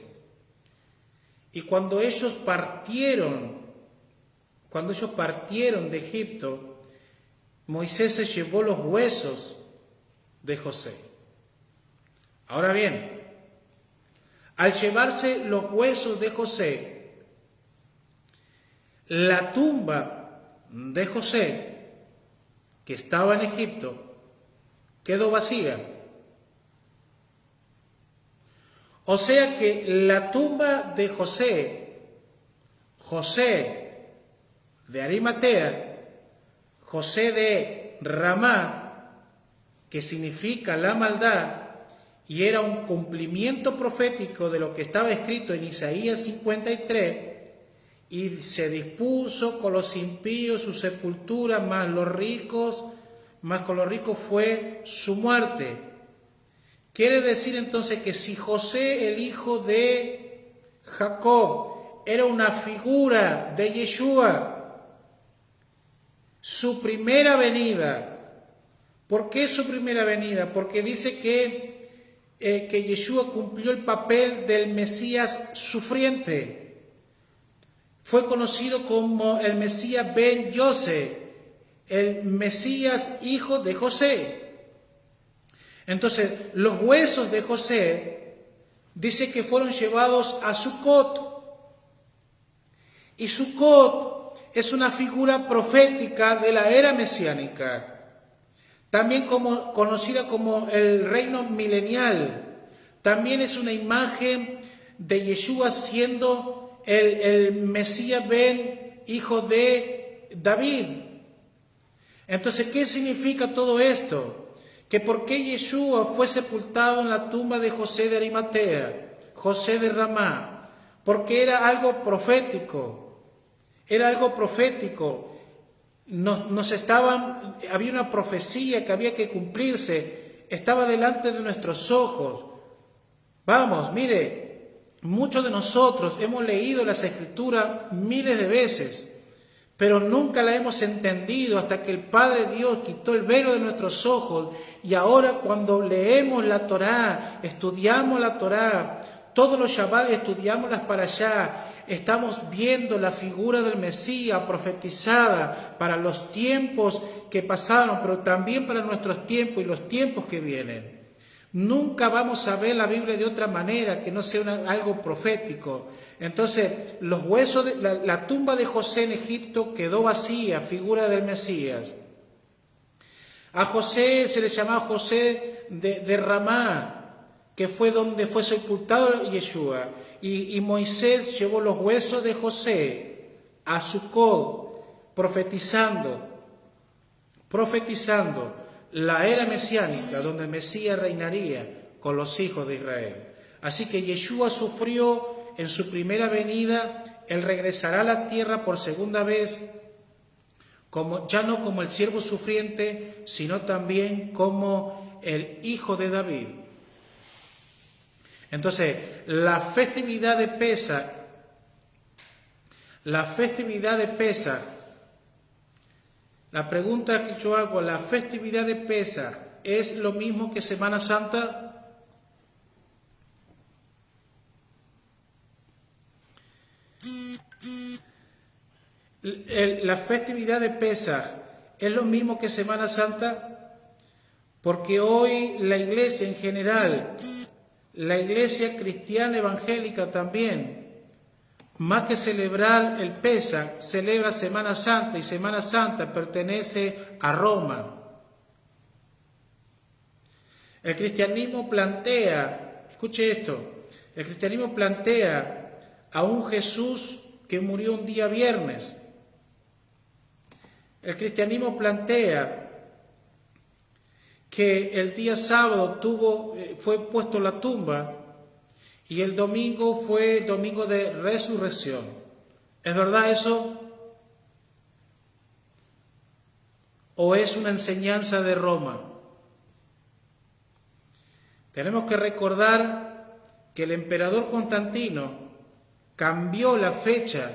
Y cuando ellos partieron de Egipto, Moisés se llevó los huesos de José. Ahora bien, al llevarse los huesos de José, la tumba de José, que estaba en Egipto, quedó vacía. O sea que la tumba de José de Arimatea, José de Ramá, que significa la maldad, y era un cumplimiento profético de lo que estaba escrito en Isaías 53, y se dispuso con los impíos su sepultura, más con los ricos fue su muerte. Quiere decir entonces que si José, el hijo de Jacob, era una figura de Yeshua, su primera venida. ¿Por qué su primera venida? Porque dice que Yeshua cumplió el papel del Mesías sufriente. Fue conocido como el Mesías Ben Yosef, el Mesías hijo de José. Entonces, los huesos de José dice que fueron llevados a Sucot. Y Sucot es una figura profética de la era mesiánica, también conocida como el reino milenial. También es una imagen de Yeshua siendo el Mesías Ben, hijo de David. Entonces, ¿qué significa todo esto? Que por qué Yeshua fue sepultado en la tumba de José de Arimatea, José de Ramá, porque era algo profético. Era algo profético. Había una profecía que había que cumplirse, estaba delante de nuestros ojos. Vamos, mire, muchos de nosotros hemos leído las Escrituras miles de veces, pero nunca la hemos entendido hasta que el Padre Dios quitó el velo de nuestros ojos, y ahora cuando leemos la Torá, estudiamos la Torá, todos los Shabbat estudiamos las Parashá, estamos viendo la figura del Mesías profetizada para los tiempos que pasaron, pero también para nuestros tiempos y los tiempos que vienen. Nunca vamos a ver la Biblia de otra manera que no sea algo profético. Entonces, los huesos la tumba de José en Egipto quedó vacía, figura del Mesías. A José se le llamaba José de Ramá, que fue donde fue sepultado Yeshua. y Moisés llevó los huesos de José a Sucot, profetizando la era mesiánica, donde el Mesías reinaría con los hijos de Israel. Así que Yeshua sufrió en su primera venida, Él regresará a la tierra por segunda vez, ya no como el siervo sufriente, sino también como el hijo de David. Entonces, la festividad de Pesaj, la pregunta que yo hago, ¿la festividad de Pesaj es lo mismo que Semana Santa? La festividad de Pesaj es lo mismo que Semana Santa, porque hoy la iglesia en general, la iglesia cristiana evangélica también, más que celebrar el Pesaj, celebra Semana Santa, y Semana Santa pertenece a Roma. El cristianismo plantea, escuche esto, el cristianismo plantea a un Jesús que murió un día viernes. El cristianismo plantea que el día sábado fue puesto la tumba y el domingo fue domingo de resurrección. ¿Es verdad eso? ¿O es una enseñanza de Roma? Tenemos que recordar que el emperador Constantino cambió la fecha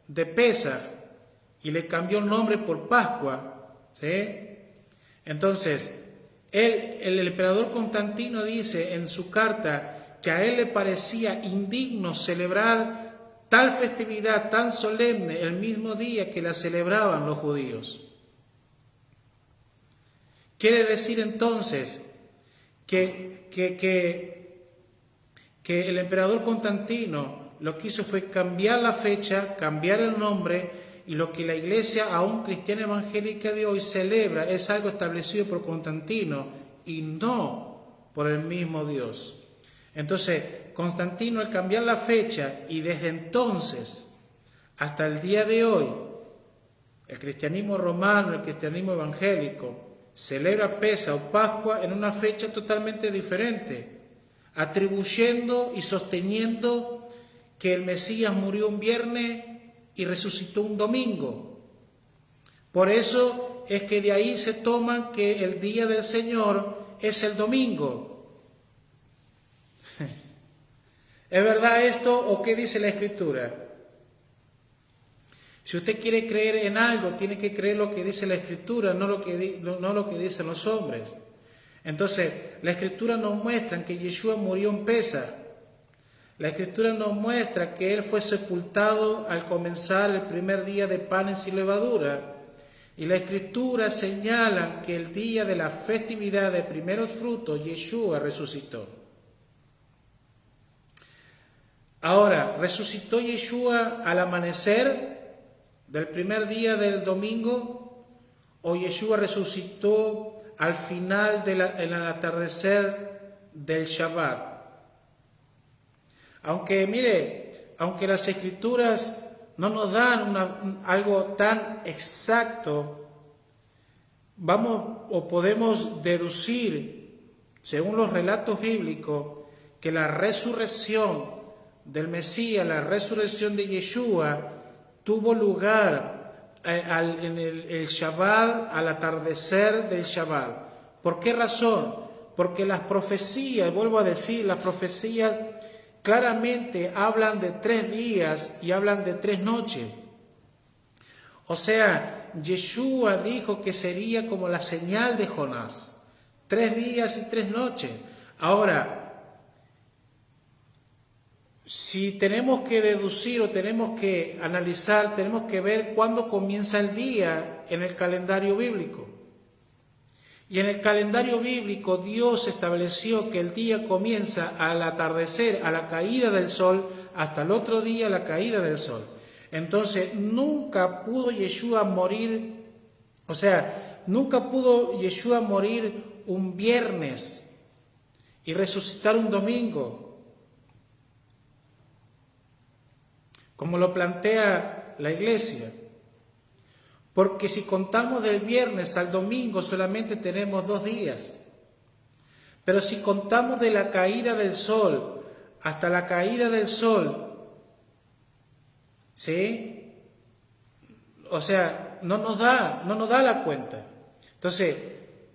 de Pesaj y le cambió el nombre por Pascua, ¿sí? Entonces, el emperador Constantino dice en su carta que a él le parecía indigno celebrar tal festividad tan solemne el mismo día que la celebraban los judíos. Quiere decir entonces que el emperador Constantino lo que hizo fue cambiar la fecha, cambiar el nombre, y lo que la iglesia, aún cristiana evangélica de hoy, celebra es algo establecido por Constantino y no por el mismo Dios. Entonces, Constantino, al cambiar la fecha, y desde entonces hasta el día de hoy, el cristianismo romano, el cristianismo evangélico, celebra Pesaj o Pascua en una fecha totalmente diferente, atribuyendo y sosteniendo que el Mesías murió un viernes y resucitó un domingo. Por eso es que de ahí se toma que el día del Señor es el domingo. ¿Es verdad esto o qué dice la Escritura? Si usted quiere creer en algo, tiene que creer lo que dice la Escritura, no lo que dicen los hombres. Entonces, la Escritura nos muestra que Yeshua murió en Pesaj. La Escritura nos muestra que Él fue sepultado al comenzar el primer día de panes sin levadura. Y la Escritura señala que el día de la festividad de primeros frutos, Yeshua resucitó. Ahora, ¿resucitó Yeshua al amanecer del primer día del domingo? ¿O Yeshua resucitó al final en el atardecer del Shabbat? Aunque las Escrituras no nos dan algo tan exacto, podemos deducir, según los relatos bíblicos, que la resurrección del Mesías, la resurrección de Yeshua, tuvo lugar en el Shabbat, al atardecer del Shabbat. ¿Por qué razón? Porque las profecías, vuelvo a decir, las profecías claramente hablan de 3 días y hablan de 3 noches. O sea, Yeshua dijo que sería como la señal de Jonás, 3 días y 3 noches. Ahora, si tenemos que deducir o tenemos que analizar, tenemos que ver cuándo comienza el día en el calendario bíblico. Y en el calendario bíblico Dios estableció que el día comienza al atardecer, a la caída del sol, hasta el otro día a la caída del sol. Entonces nunca pudo Yeshua morir un viernes y resucitar un domingo. como lo plantea la Iglesia. Porque si contamos del viernes al domingo solamente tenemos 2 días. Pero si contamos de la caída del sol hasta la caída del sol, ¿sí? O sea, no nos da la cuenta. Entonces,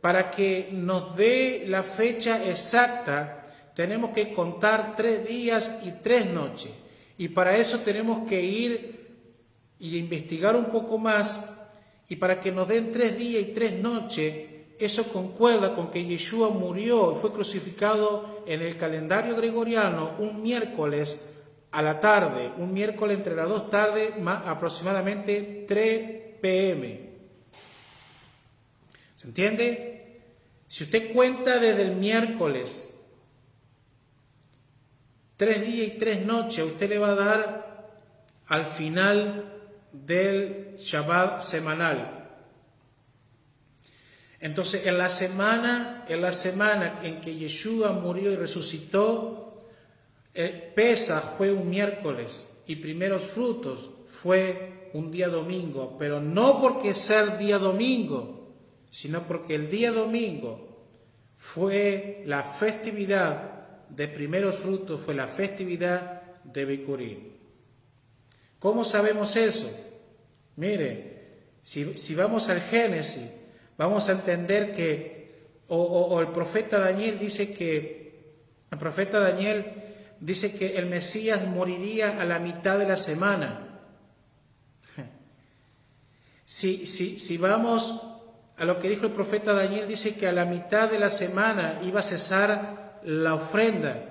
para que nos dé la fecha exacta, tenemos que contar 3 días y 3 noches. Y para eso tenemos que ir y investigar un poco más. Y para que nos den 3 días y 3 noches, eso concuerda con que Yeshua murió y fue crucificado en el calendario gregoriano un miércoles a la tarde, un miércoles entre las 2 tardes, aproximadamente 3 p.m. ¿Se entiende? Si usted cuenta desde el miércoles 3 días y 3 noches, usted le va a dar al final del Shabbat semanal. Entonces, en la semana en que Yeshua murió y resucitó, Pesaj fue un miércoles y primeros frutos fue un día domingo, pero no porque ser día domingo, sino porque el día domingo fue la festividad de primeros frutos, fue la festividad de Bikurim. ¿Cómo sabemos eso? Mire, si vamos al Génesis, vamos a entender que, el profeta Daniel dice que el Mesías moriría a la mitad de la semana. Si vamos a lo que dijo el profeta Daniel, dice que a la mitad de la semana iba a cesar la ofrenda.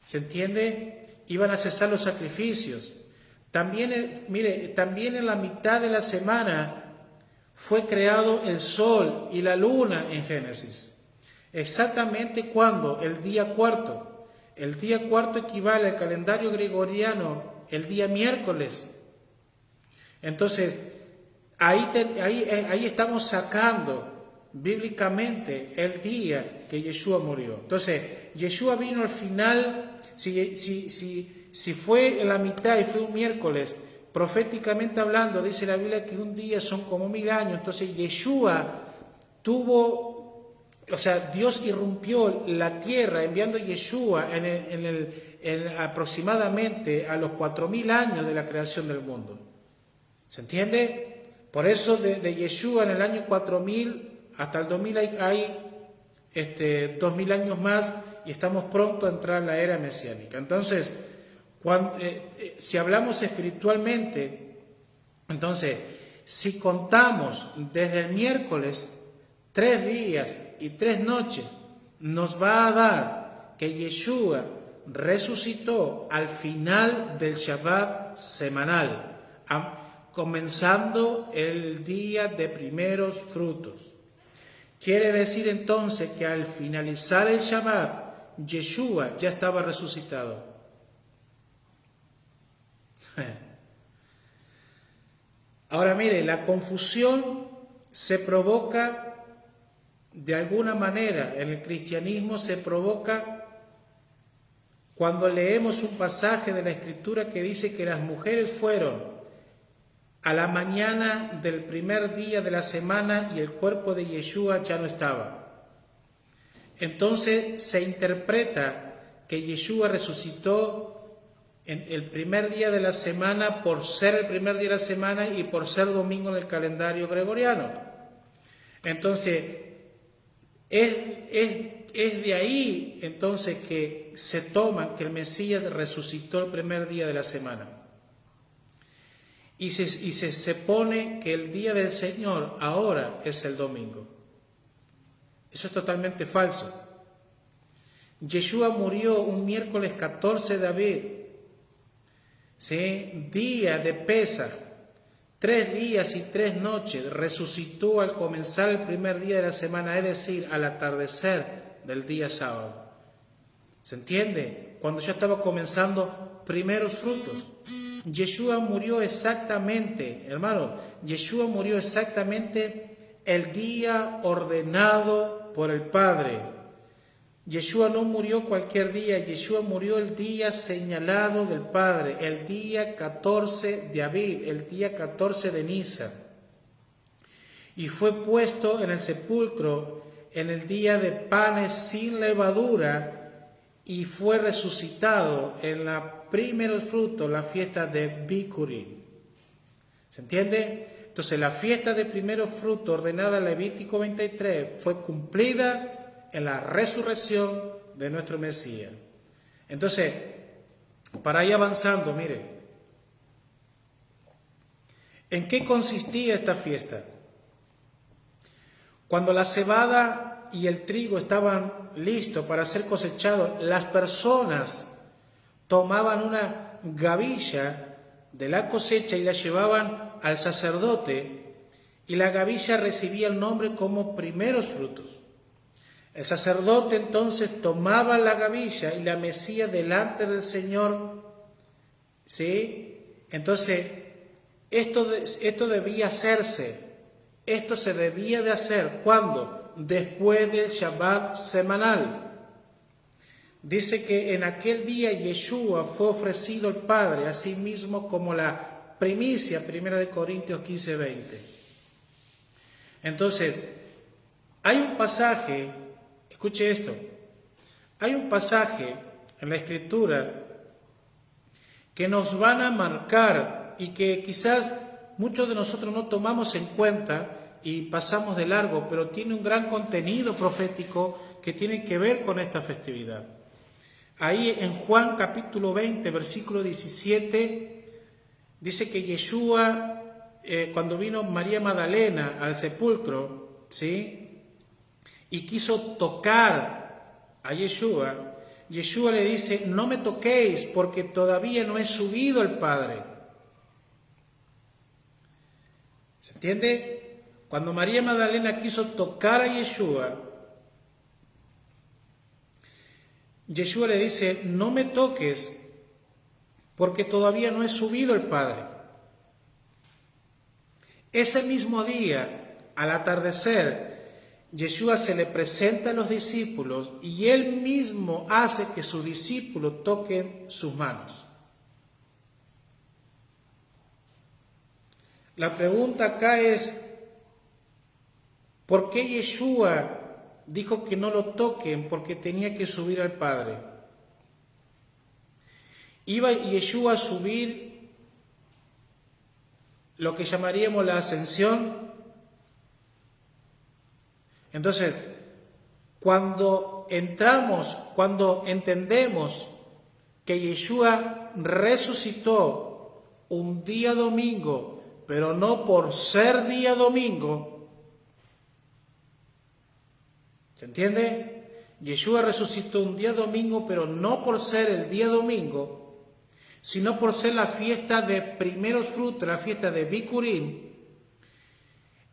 ¿Se entiende? Iban a cesar los sacrificios. También en la mitad de la semana fue creado el sol y la luna en Génesis. Exactamente cuando, el día cuarto. El día cuarto equivale al calendario gregoriano, el día miércoles. Entonces, ahí estamos sacando bíblicamente el día que Yeshua murió. Entonces, Yeshua vino al final, si fue en la mitad y fue un miércoles, proféticamente hablando, dice la Biblia que un día son como 1000 años. Entonces Yeshua Dios irrumpió la tierra enviando a Yeshua aproximadamente a los 4000 años de la creación del mundo. ¿Se entiende? Por eso de Yeshua en el año 4000 hasta el 2000 hay 2000 años más y estamos pronto a entrar en la era mesiánica. Entonces, si hablamos espiritualmente, entonces, si contamos desde el miércoles 3 días y 3 noches, nos va a dar que Yeshua resucitó al final del Shabbat semanal, comenzando el día de primeros frutos. Quiere decir entonces que al finalizar el Shabbat, Yeshua ya estaba resucitado. Ahora mire, la confusión se provoca de alguna manera, en el cristianismo se provoca cuando leemos un pasaje de la Escritura que dice que las mujeres fueron a la mañana del primer día de la semana y el cuerpo de Yeshua ya no estaba. Entonces se interpreta que Yeshua resucitó en el primer día de la semana por ser el primer día de la semana y por ser domingo en el calendario gregoriano. Entonces, es de ahí entonces que se toma que el Mesías resucitó el primer día de la semana. Y se pone que el día del Señor ahora es el domingo. Eso es totalmente falso. Yeshua murió un miércoles 14 de Aviv, ¿sí? Día de Pesaj, 3 días y 3 noches, resucitó al comenzar el primer día de la semana, es decir, al atardecer del día sábado. ¿Se entiende? Cuando ya estaba comenzando primeros frutos. Yeshua murió exactamente, hermano, Yeshua murió exactamente el día ordenado por el Padre. Yeshua no murió cualquier día, Yeshua murió el día señalado del Padre, el día 14 de Aviv, el día 14 de Nisan. Y fue puesto en el sepulcro en el día de panes sin levadura y fue resucitado en la primeros frutos, la fiesta de Bikurim. ¿Se entiende? Entonces la fiesta de primeros frutos ordenada en Levítico 23 fue cumplida en la resurrección de nuestro Mesías. Entonces, para ir avanzando, mire, ¿en qué consistía esta fiesta? Cuando la cebada y el trigo estaban listos para ser cosechados, las personas tomaban una gavilla de la cosecha y la llevaban al sacerdote, y la gavilla recibía el nombre como primeros frutos. El sacerdote entonces tomaba la gavilla y la mecía delante del Señor, ¿sí? Entonces, esto debía hacerse, esto se debía de hacer, ¿cuándo? Después del Shabbat semanal. Dice que en aquel día Yeshua fue ofrecido al Padre, así mismo como la primicia, 1 Corintios 15:20. Entonces, hay un pasaje. Escuche esto, hay un pasaje en la Escritura que nos van a marcar y que quizás muchos de nosotros no tomamos en cuenta y pasamos de largo, pero tiene un gran contenido profético que tiene que ver con esta festividad. Ahí en Juan capítulo 20, versículo 17, dice que Yeshua, cuando vino María Magdalena al sepulcro, ¿sí?, y quiso tocar a Yeshua, Yeshua le dice, no me toquéis porque todavía no he subido al Padre. ¿Se entiende? Cuando María Magdalena quiso tocar a Yeshua, Yeshua le dice, no me toques porque todavía no he subido al Padre. Ese mismo día, al atardecer, Yeshua se le presenta a los discípulos y él mismo hace que sus discípulos toquen sus manos. La pregunta acá es, ¿por qué Yeshua dijo que no lo toquen? Porque tenía que subir al Padre. Iba Yeshua a subir lo que llamaríamos la ascensión. Entonces, cuando entendemos que Yeshua resucitó un día domingo, pero no por ser día domingo, ¿se entiende? Yeshua resucitó un día domingo, pero no por ser el día domingo, sino por ser la fiesta de primeros frutos, la fiesta de Bikurim.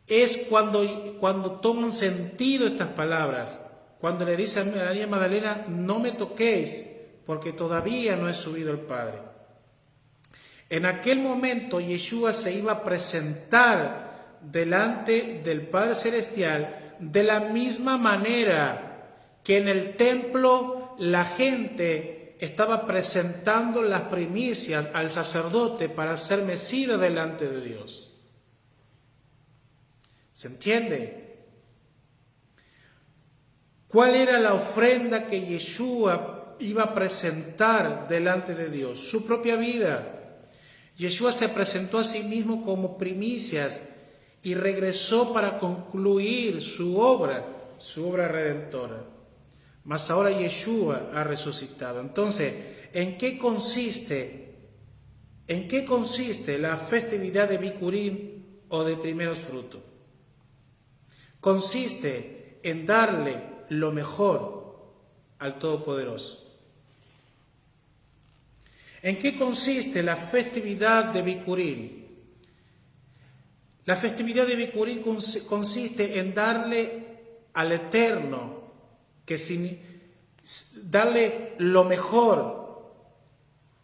Es cuando toman sentido estas palabras, cuando le dice a María Magdalena, no me toquéis, porque todavía no he subido al Padre. En aquel momento Yeshua se iba a presentar delante del Padre Celestial de la misma manera que en el templo la gente estaba presentando las primicias al sacerdote para ser mecida delante de Dios. ¿Se entiende? ¿Cuál era la ofrenda que Yeshua iba a presentar delante de Dios? Su propia vida. Yeshua se presentó a sí mismo como primicias y regresó para concluir su obra redentora. Mas ahora Yeshua ha resucitado. Entonces, ¿en qué consiste la festividad de Bikurim o de primeros frutos? Consiste en darle lo mejor al Todopoderoso. ¿En qué consiste la festividad de Bikurim? La festividad de Bikurim consiste en darle al Eterno, darle lo mejor,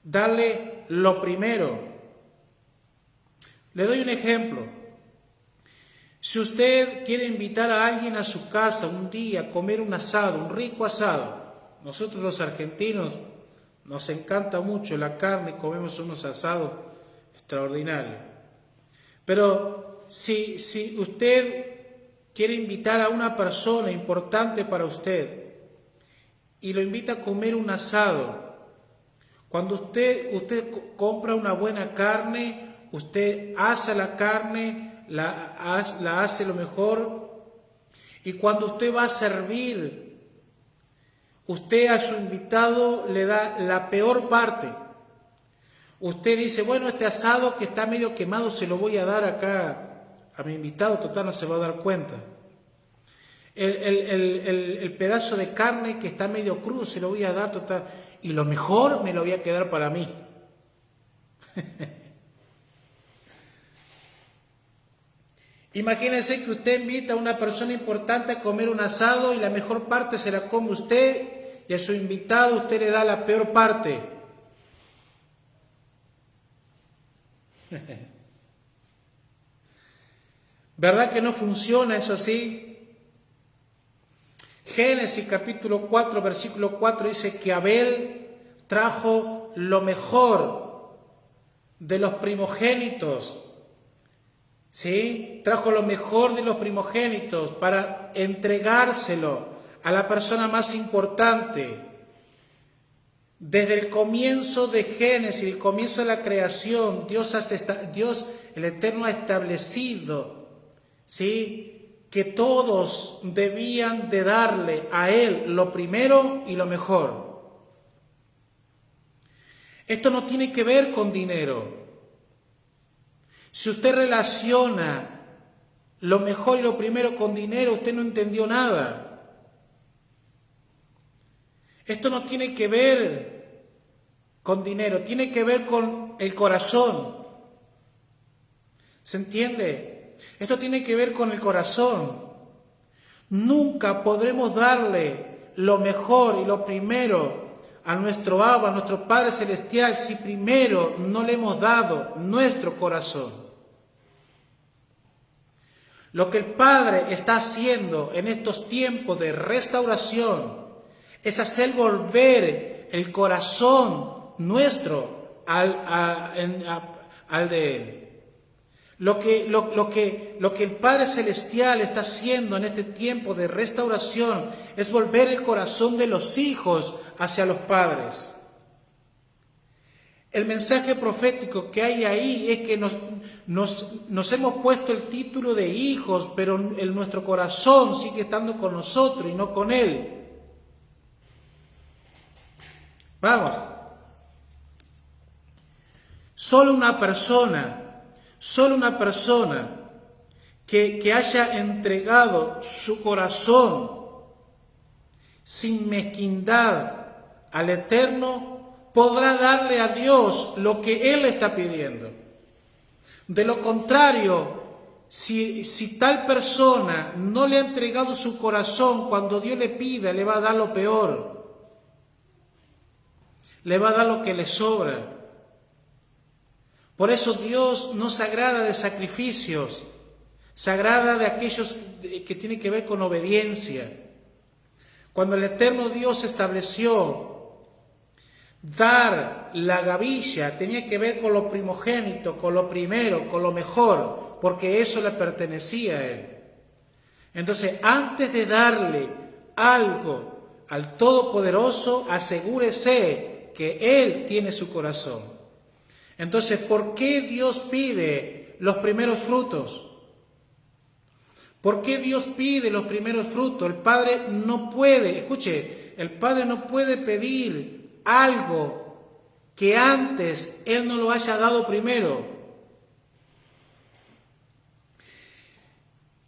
darle lo primero. Le doy un ejemplo. Si usted quiere invitar a alguien a su casa un día a comer un asado, un rico asado, nosotros los argentinos nos encanta mucho la carne, comemos unos asados extraordinarios. Pero si usted quiere invitar a una persona importante para usted y lo invita a comer un asado, cuando usted compra una buena carne, usted asa la carne, la hace lo mejor, y cuando usted va a servir, usted a su invitado le da la peor parte. Usted dice, bueno, este asado que está medio quemado se lo voy a dar acá a mi invitado, total no se va a dar cuenta. El pedazo de carne que está medio crudo se lo voy a dar, total, y lo mejor me lo voy a quedar para mí. Imagínense que usted invita a una persona importante a comer un asado y la mejor parte se la come usted y a su invitado usted le da la peor parte. ¿Verdad que no funciona eso así? Génesis capítulo 4, versículo 4 dice que Abel trajo lo mejor de los primogénitos. ¿Sí? Trajo lo mejor de los primogénitos para entregárselo a la persona más importante. Desde el comienzo de Génesis, el comienzo de la creación, Dios el Eterno ha establecido, ¿sí?, que todos debían de darle a Él lo primero y lo mejor. Esto no tiene que ver con dinero. Si usted relaciona lo mejor y lo primero con dinero, usted no entendió nada. Esto no tiene que ver con dinero, tiene que ver con el corazón. ¿Se entiende? Esto tiene que ver con el corazón. Nunca podremos darle lo mejor y lo primero a nuestro Abba, a nuestro Padre Celestial, si primero no le hemos dado nuestro corazón. Lo que el Padre está haciendo en estos tiempos de restauración es hacer volver el corazón nuestro al de Él. Lo que el Padre Celestial está haciendo en este tiempo de restauración es volver el corazón de los hijos hacia los padres. El mensaje profético que hay ahí es que nos hemos puesto el título de hijos, pero nuestro corazón sigue estando con nosotros y no con Él. Vamos. Solo una persona que haya entregado su corazón sin mezquindad al Eterno podrá darle a Dios lo que Él está pidiendo. De lo contrario, si tal persona no le ha entregado su corazón, cuando Dios le pida, le va a dar lo peor. Le va a dar lo que le sobra. Por eso Dios no se agrada de sacrificios, se agrada de aquellos que tienen que ver con obediencia. Cuando el eterno Dios estableció dar la gavilla, tenía que ver con lo primogénito, con lo primero, con lo mejor, porque eso le pertenecía a Él. Entonces, antes de darle algo al Todopoderoso, asegúrese que Él tiene su corazón. Entonces, ¿por qué Dios pide los primeros frutos? ¿Por qué Dios pide los primeros frutos? El Padre no puede, escuche, el Padre no puede pedir algo que antes Él no lo haya dado primero.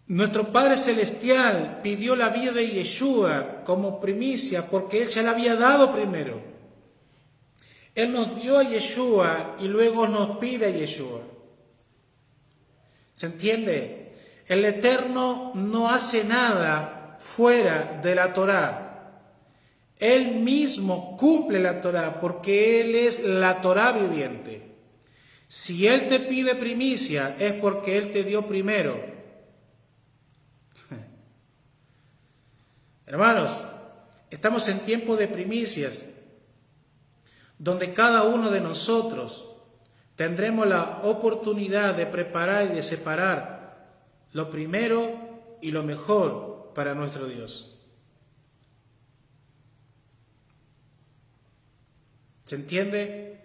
Nuestro Padre Celestial pidió la vida de Yeshua como primicia porque Él ya la había dado primero. Él nos dio a Yeshua y luego nos pide a Yeshua. ¿Se entiende? El Eterno no hace nada fuera de la Torá. Él mismo cumple la Torá porque Él es la Torá viviente. Si Él te pide primicia es porque Él te dio primero. Hermanos, Estamos en tiempo de primicias, donde cada uno de nosotros tendremos la oportunidad de preparar y de separar lo primero y lo mejor para nuestro Dios. ¿Se entiende?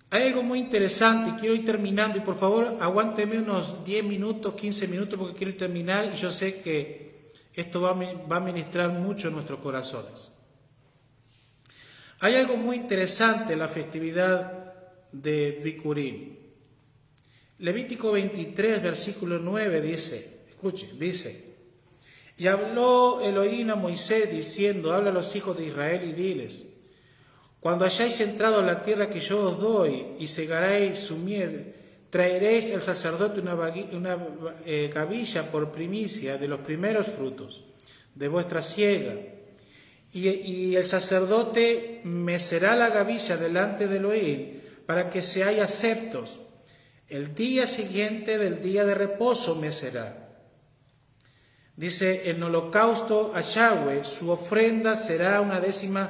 Hay algo muy interesante y quiero ir terminando, y por favor aguánteme unos 10 minutos, 15 minutos, porque quiero ir terminar y yo sé que esto va a ministrar mucho en nuestros corazones. Hay algo muy interesante en la festividad de Bikurim. Levítico 23, versículo 9 dice, escuchen, dice: y habló Elohim a Moisés diciendo, habla a los hijos de Israel y diles: cuando hayáis entrado a la tierra que yo os doy y segaréis su miel, traeréis al sacerdote una gavilla por primicia de los primeros frutos de vuestra siega. Y el sacerdote mecerá la gavilla delante de Elohim para que seáis aceptos. El día siguiente del día de reposo mecerá. Dice, en holocausto a Yahweh, su ofrenda será 1/10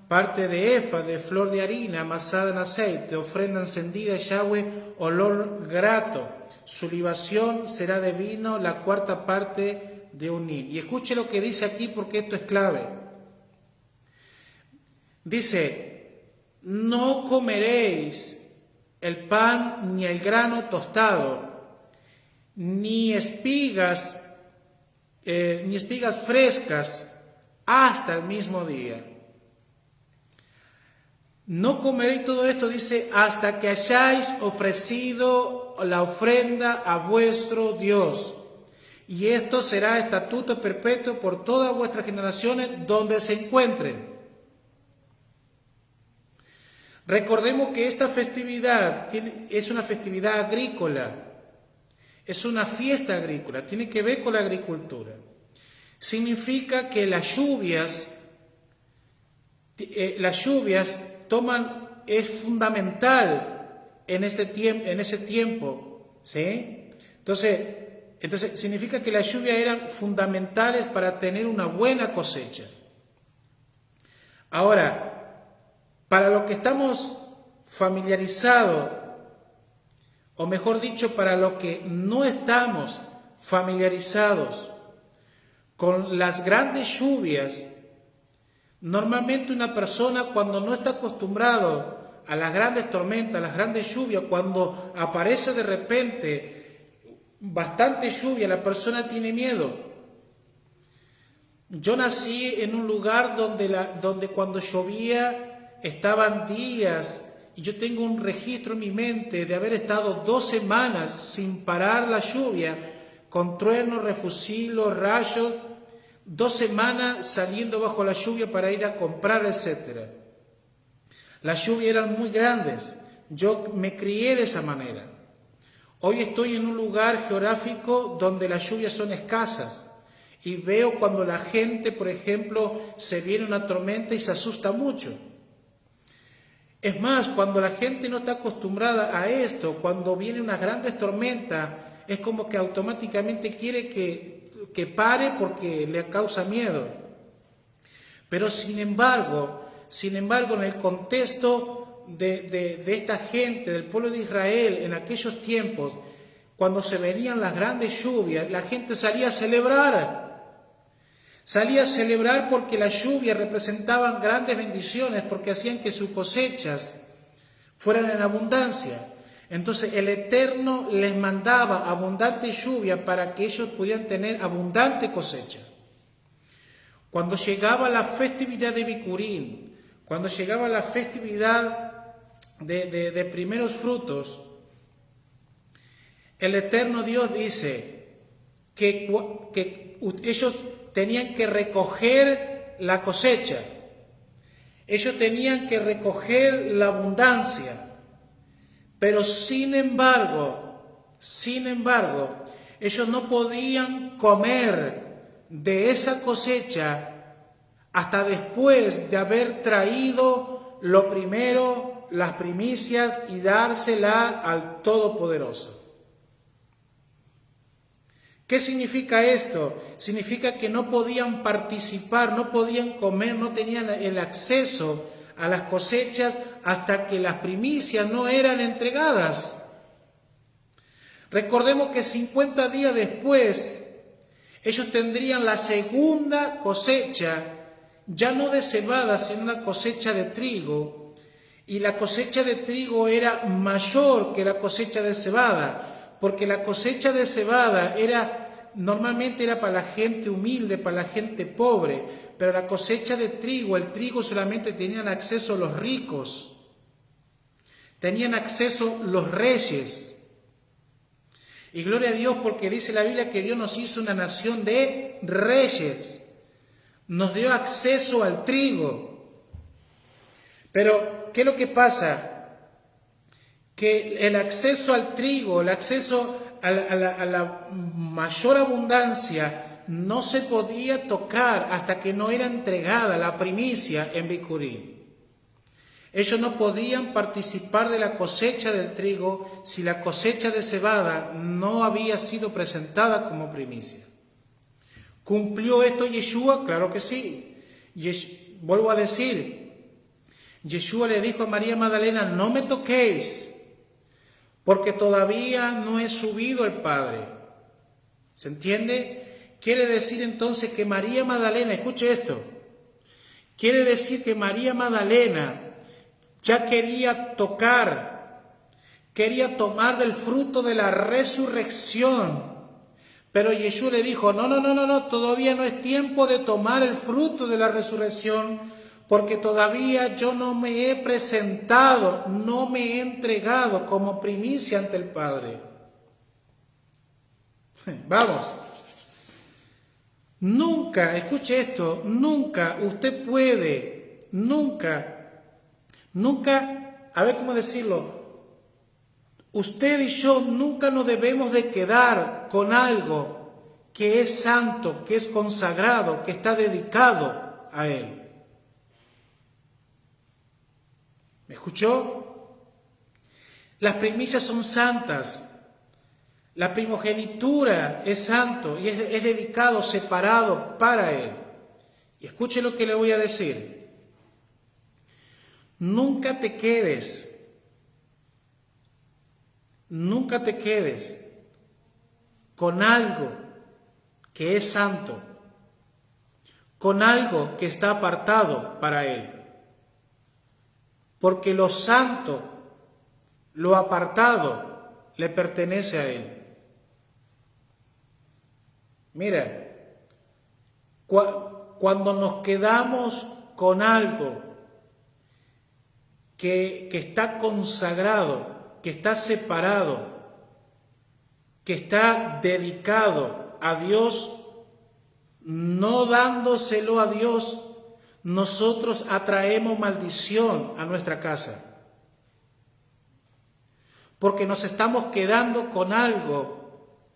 parte de efa de flor de harina amasada en aceite, ofrenda encendida a Yahweh, olor grato. Su libación será de vino, la 4ª parte de un hin. Y escuche lo que dice aquí, porque esto es clave. Dice, no comeréis el pan ni el grano tostado, ni espigas frescas hasta el mismo día. No comeréis todo esto, dice, hasta que hayáis ofrecido la ofrenda a vuestro Dios. Y esto será estatuto perpetuo por todas vuestras generaciones donde se encuentren. Recordemos que esta festividad es una festividad agrícola, es una fiesta agrícola, tiene que ver con la agricultura. Significa que las lluvias es fundamental en ese tiempo, ¿sí? Entonces significa que las lluvias eran fundamentales para tener una buena cosecha. Ahora, para los que estamos familiarizados, o mejor dicho, para los que no estamos familiarizados con las grandes lluvias, normalmente una persona cuando no está acostumbrado a las grandes tormentas, a las grandes lluvias, cuando aparece de repente bastante lluvia, la persona tiene miedo. Yo nací en un lugar donde cuando llovía estaban días, y yo tengo un registro en mi mente de haber estado 2 semanas sin parar la lluvia, con truenos, refusilos, rayos, 2 semanas saliendo bajo la lluvia para ir a comprar, etc. Las lluvias eran muy grandes, yo me crié de esa manera. Hoy estoy en un lugar geográfico donde las lluvias son escasas y veo cuando la gente, por ejemplo, se viene una tormenta y se asusta mucho. Es más, cuando la gente no está acostumbrada a esto, cuando vienen unas grandes tormentas, es como que automáticamente quiere que pare porque le causa miedo. Pero sin embargo, en el contexto de esta gente, del pueblo de Israel, en aquellos tiempos, cuando se venían las grandes lluvias, la gente salía a celebrar. Salía a celebrar porque las lluvias representaban grandes bendiciones, porque hacían que sus cosechas fueran en abundancia. Entonces el Eterno les mandaba abundante lluvia para que ellos pudieran tener abundante cosecha. Cuando llegaba la festividad de Bikurim, cuando llegaba la festividad de primeros frutos, el Eterno Dios dice que ellos tenían que recoger la cosecha, ellos tenían que recoger la abundancia, pero sin embargo, ellos no podían comer de esa cosecha hasta después de haber traído lo primero, las primicias, y dársela al Todopoderoso. ¿Qué significa esto? Significa que no podían participar, no podían comer, no tenían el acceso a las cosechas hasta que las primicias no eran entregadas. Recordemos que 50 días después, ellos tendrían la segunda cosecha, ya no de cebada, sino una cosecha de trigo, y la cosecha de trigo era mayor que la cosecha de cebada, porque la cosecha de cebada normalmente era para la gente humilde, para la gente pobre, pero la cosecha de trigo, el trigo solamente tenían acceso los ricos, tenían acceso los reyes. Y gloria a Dios porque dice la Biblia que Dios nos hizo una nación de reyes, nos dio acceso al trigo. Pero, ¿qué es lo que pasa? Que el acceso al trigo, el acceso a la mayor abundancia no se podía tocar hasta que no era entregada la primicia en Bicurí. Ellos no podían participar de la cosecha del trigo si la cosecha de cebada no había sido presentada como primicia. ¿Cumplió esto Yeshua? Claro que sí. Vuelvo a decir, Yeshua le dijo a María Magdalena, no me toquéis, porque todavía no he subido al Padre. ¿Se entiende? Quiere decir entonces que María Magdalena, escuche esto, quiere decir que María Magdalena ya quería tomar del fruto de la resurrección. Pero Yeshua le dijo, no, todavía no es tiempo de tomar el fruto de la resurrección, porque todavía yo no me he presentado, no me he entregado como primicia ante el Padre. Vamos. Nunca, escuche esto, nunca usted puede, nunca, a ver cómo decirlo, usted y yo nunca nos debemos de quedar con algo que es santo, que es consagrado, que está dedicado a Él. ¿Me escuchó? Las primicias son santas. La primogenitura es santo y es dedicado, separado para Él. Y escuche lo que le voy a decir. Nunca te quedes con algo que es santo, con algo que está apartado para Él. Porque lo santo, lo apartado, le pertenece a Él. Mira, cuando nos quedamos con algo que está consagrado, que está separado, que está dedicado a Dios, no dándoselo a Dios, nosotros atraemos maldición a nuestra casa. Porque nos estamos quedando con algo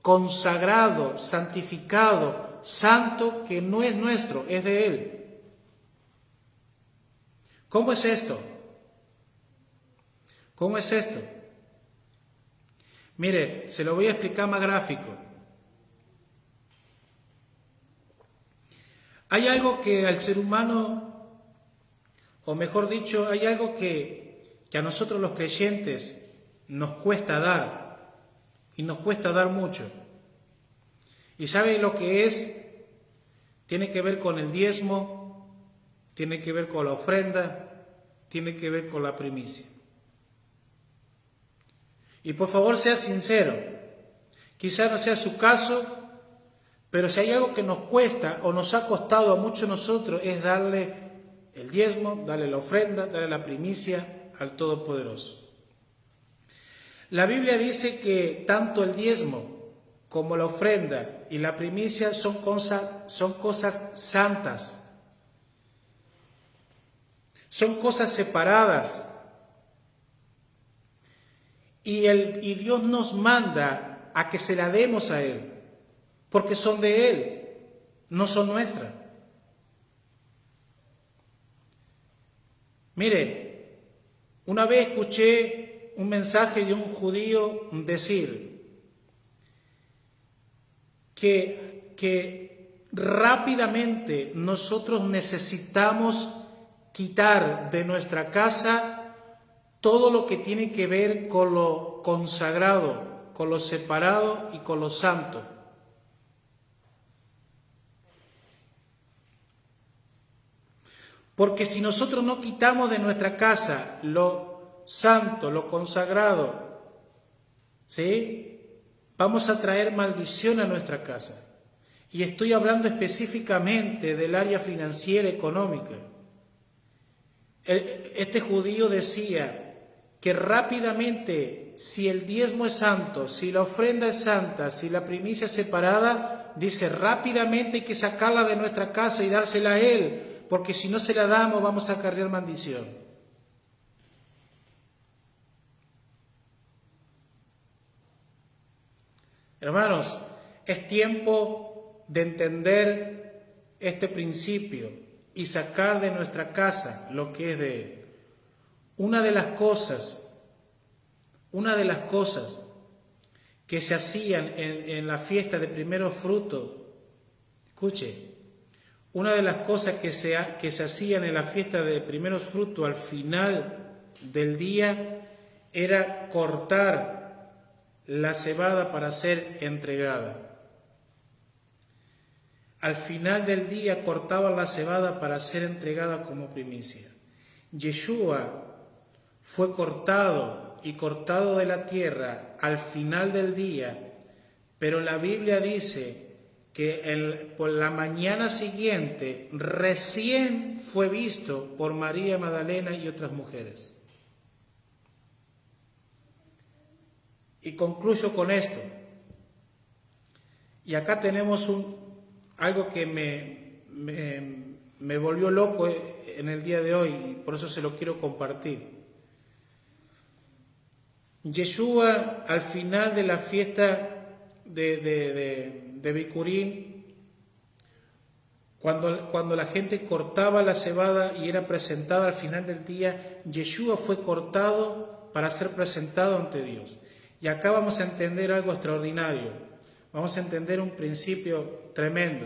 consagrado, santificado, santo, que no es nuestro, es de Él. ¿Cómo es esto? ¿Cómo es esto? Mire, se lo voy a explicar más gráfico. Hay algo que al ser humano, o mejor dicho, hay algo que a nosotros los creyentes nos cuesta dar, y nos cuesta dar mucho. ¿Y sabe lo que es? Tiene que ver con el diezmo, tiene que ver con la ofrenda, tiene que ver con la primicia. Y por favor sea sincero, quizás no sea su caso, pero si hay algo que nos cuesta o nos ha costado a muchos de nosotros es darle el diezmo, darle la ofrenda, darle la primicia al Todopoderoso. La Biblia dice que tanto el diezmo como la ofrenda y la primicia son cosas santas, son cosas separadas. Y Dios nos manda a que se la demos a Él, porque son de Él, no son nuestras. Mire, una vez escuché un mensaje de un judío decir que rápidamente nosotros necesitamos quitar de nuestra casa todo lo que tiene que ver con lo consagrado, con lo separado y con lo santo. Porque si nosotros no quitamos de nuestra casa lo santo, lo consagrado, ¿sí?, vamos a traer maldición a nuestra casa. Y estoy hablando específicamente del área financiera, económica. Este judío decía que rápidamente, si el diezmo es santo, si la ofrenda es santa, si la primicia es separada, dice rápidamente hay que sacarla de nuestra casa y dársela a él, porque si no se la damos vamos a acarrear maldición. Hermanos, es tiempo de entender este principio y sacar de nuestra casa lo que es de él. Una de las cosas que se hacían en la fiesta de primeros frutos, escuche, una de las cosas que se hacían en la fiesta de primeros frutos al final del día era cortar la cebada para ser entregada. Al final del día cortaban la cebada para ser entregada como primicia. Yeshua fue cortado de la tierra al final del día, pero la Biblia dice que por la mañana siguiente recién fue visto por María Magdalena y otras mujeres. Y concluyo con esto. Y acá tenemos algo que me volvió loco en el día de hoy, y por eso se lo quiero compartir. Yeshua, al final de la fiesta de Bikurim, cuando la gente cortaba la cebada y era presentada al final del día, Yeshua fue cortado para ser presentado ante Dios. Y acá vamos a entender algo extraordinario, vamos a entender un principio tremendo.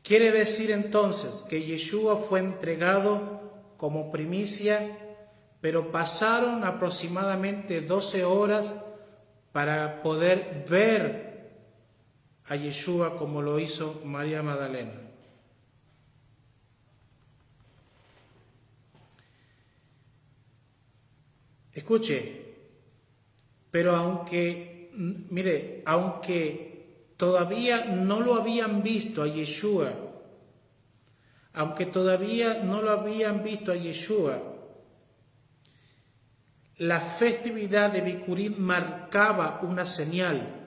Quiere decir entonces que Yeshua fue entregado como primicia, pero pasaron aproximadamente 12 horas para poder ver a Yeshua como lo hizo María Magdalena. Escuche, pero aunque todavía no lo habían visto a Yeshua, la festividad de Bikurim marcaba una señal.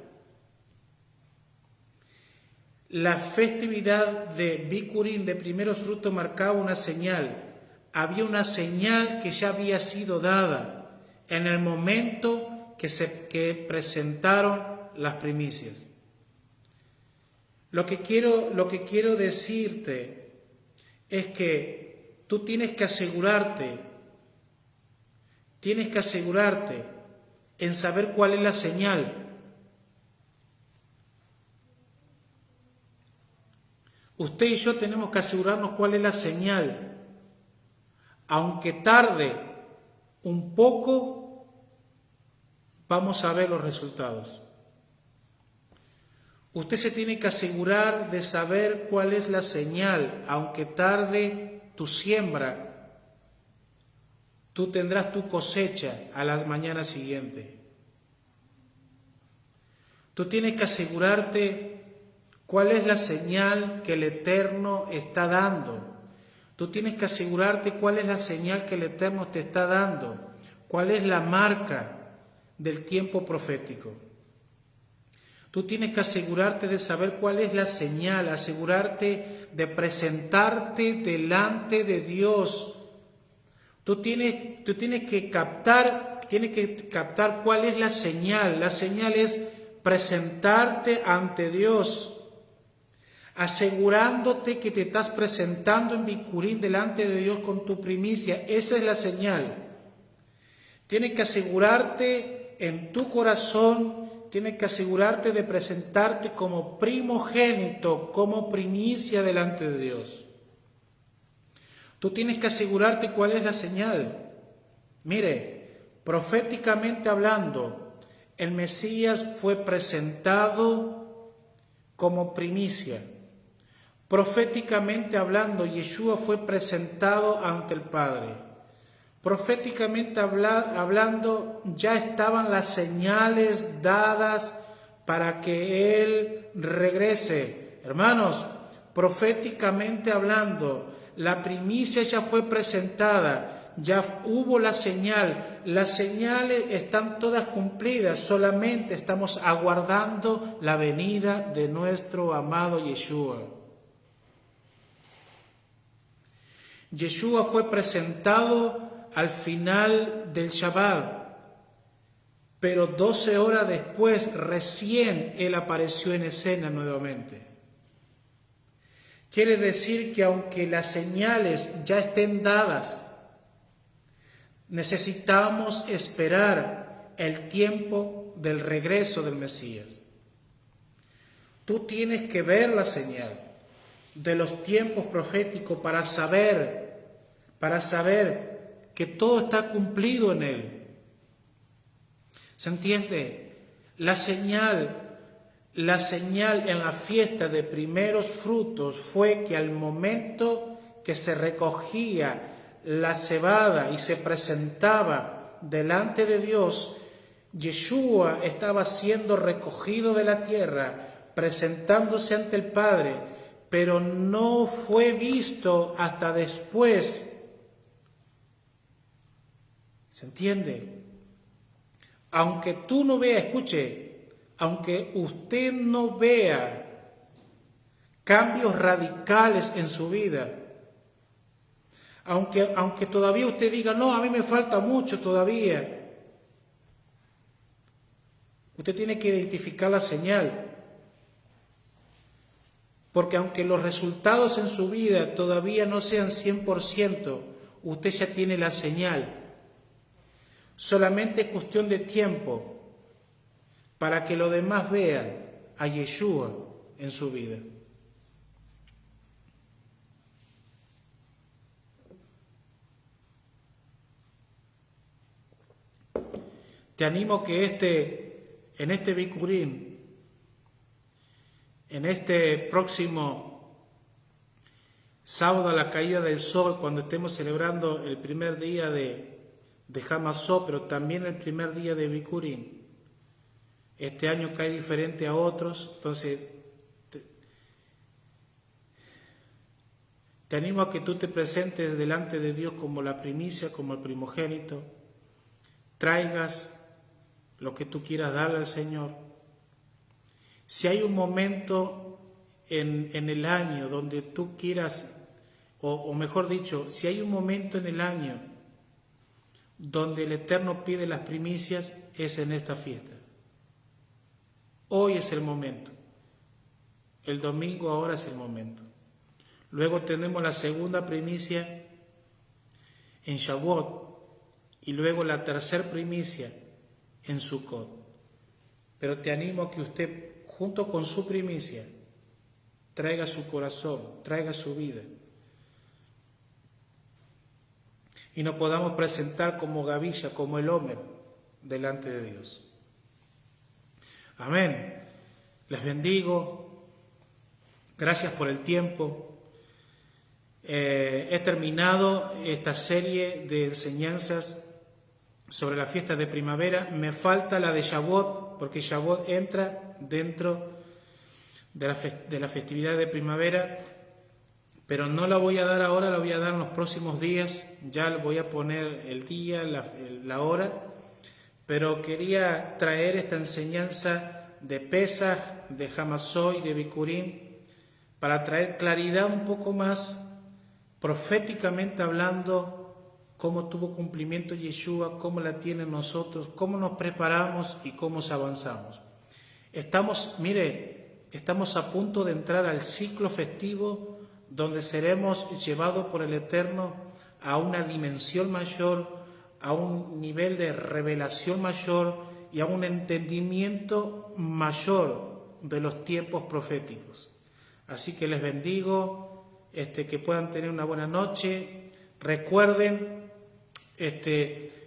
La festividad de Bikurim, de primeros frutos, marcaba una señal. Había una señal que ya había sido dada en el momento que presentaron las primicias. Lo que quiero decirte es que tú tienes que asegurarte en saber cuál es la señal. Usted y yo tenemos que asegurarnos cuál es la señal. Aunque tarde un poco, vamos a ver los resultados. Usted se tiene que asegurar de saber cuál es la señal. Aunque tarde tu siembra, tú tendrás tu cosecha a la mañana siguiente. Tú tienes que asegurarte cuál es la señal que el Eterno está dando. Tú tienes que asegurarte cuál es la señal que el Eterno te está dando. Cuál es la marca del tiempo profético. Tú tienes que asegurarte de saber cuál es la señal, asegurarte de presentarte delante de Dios. Tú tienes que captar cuál es la señal. La señal es presentarte ante Dios, asegurándote que te estás presentando en Bikurim delante de Dios con tu primicia. Esa es la señal. Tienes que asegurarte en tu corazón, tienes que asegurarte de presentarte como primogénito, como primicia delante de Dios. Tú tienes que asegurarte cuál es la señal. Mire, proféticamente hablando, el Mesías fue presentado como primicia. Proféticamente hablando, Yeshua fue presentado ante el Padre. Proféticamente hablando, ya estaban las señales dadas para que Él regrese. Hermanos, proféticamente hablando, la primicia ya fue presentada, ya hubo la señal. Las señales están todas cumplidas, solamente estamos aguardando la venida de nuestro amado Yeshua. Yeshua fue presentado al final del Shabbat, pero 12 horas después recién Él apareció en escena nuevamente. Quiere decir que aunque las señales ya estén dadas, necesitamos esperar el tiempo del regreso del Mesías. Tú tienes que ver la señal de los tiempos proféticos para saber que todo está cumplido en Él. ¿Se entiende? La señal en la fiesta de primeros frutos fue que al momento que se recogía la cebada y se presentaba delante de Dios, Yeshua estaba siendo recogido de la tierra, presentándose ante el Padre, pero no fue visto hasta después. ¿Se entiende? Aunque tú no veas, escuche, aunque usted no vea cambios radicales en su vida, aunque todavía usted diga, no, a mí me falta mucho todavía, usted tiene que identificar la señal. Porque aunque los resultados en su vida todavía no sean 100%, usted ya tiene la señal. Solamente es cuestión de tiempo para que los demás vean a Yeshua en su vida. Te animo que en este Bikurim, en este próximo sábado a la caída del sol, cuando estemos celebrando el primer día de Hamasó, pero también el primer día de Bikurim. Este año cae diferente a otros, entonces te animo a que tú te presentes delante de Dios como la primicia, como el primogénito, traigas lo que tú quieras darle al Señor. Si hay un momento en el año donde tú quieras, o mejor dicho, si hay un momento en el año donde el Eterno pide las primicias, es en esta fiesta. Hoy es el momento. El domingo ahora es el momento. Luego tenemos la segunda primicia en Shavuot y luego la tercera primicia en Sukkot. Pero te animo a que usted, junto con su primicia, traiga su corazón, traiga su vida. Y nos podamos presentar como gavilla, como el Homer, delante de Dios. Amén. Les bendigo. Gracias por el tiempo. He terminado esta serie de enseñanzas sobre la fiesta de primavera. Me falta la de Shavuot, porque Shavuot entra dentro de la festividad de primavera. Pero no la voy a dar ahora, la voy a dar en los próximos días. Ya le voy a poner el día, la hora. Pero quería traer esta enseñanza de Pesaj, de Hamasó y de Bikurim para traer claridad un poco más, proféticamente hablando, cómo tuvo cumplimiento Yeshua, cómo la tienen nosotros, cómo nos preparamos y cómo avanzamos. Estamos a punto de entrar al ciclo festivo donde seremos llevados por el Eterno a una dimensión mayor, a un nivel de revelación mayor y a un entendimiento mayor de los tiempos proféticos. Así que les bendigo, que puedan tener una buena noche. Recuerden,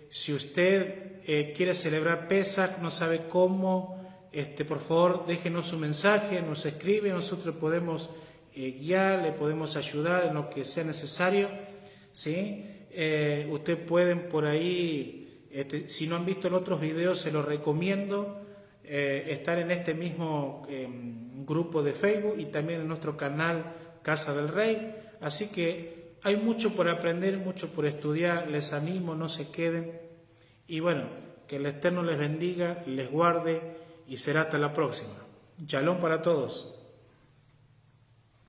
si usted quiere celebrar Pesaj, no sabe cómo, por favor déjenos un mensaje, nos escribe, nosotros podemos guiar, le podemos ayudar en lo que sea necesario, ¿sí? Ustedes pueden por ahí, si no han visto los otros videos, se los recomiendo, estar en este mismo grupo de Facebook y también en nuestro canal Casa del Rey. Así que hay mucho por aprender, mucho por estudiar, les animo, no se queden. Y bueno, que el Eterno les bendiga, les guarde y será hasta la próxima. Shalom para todos.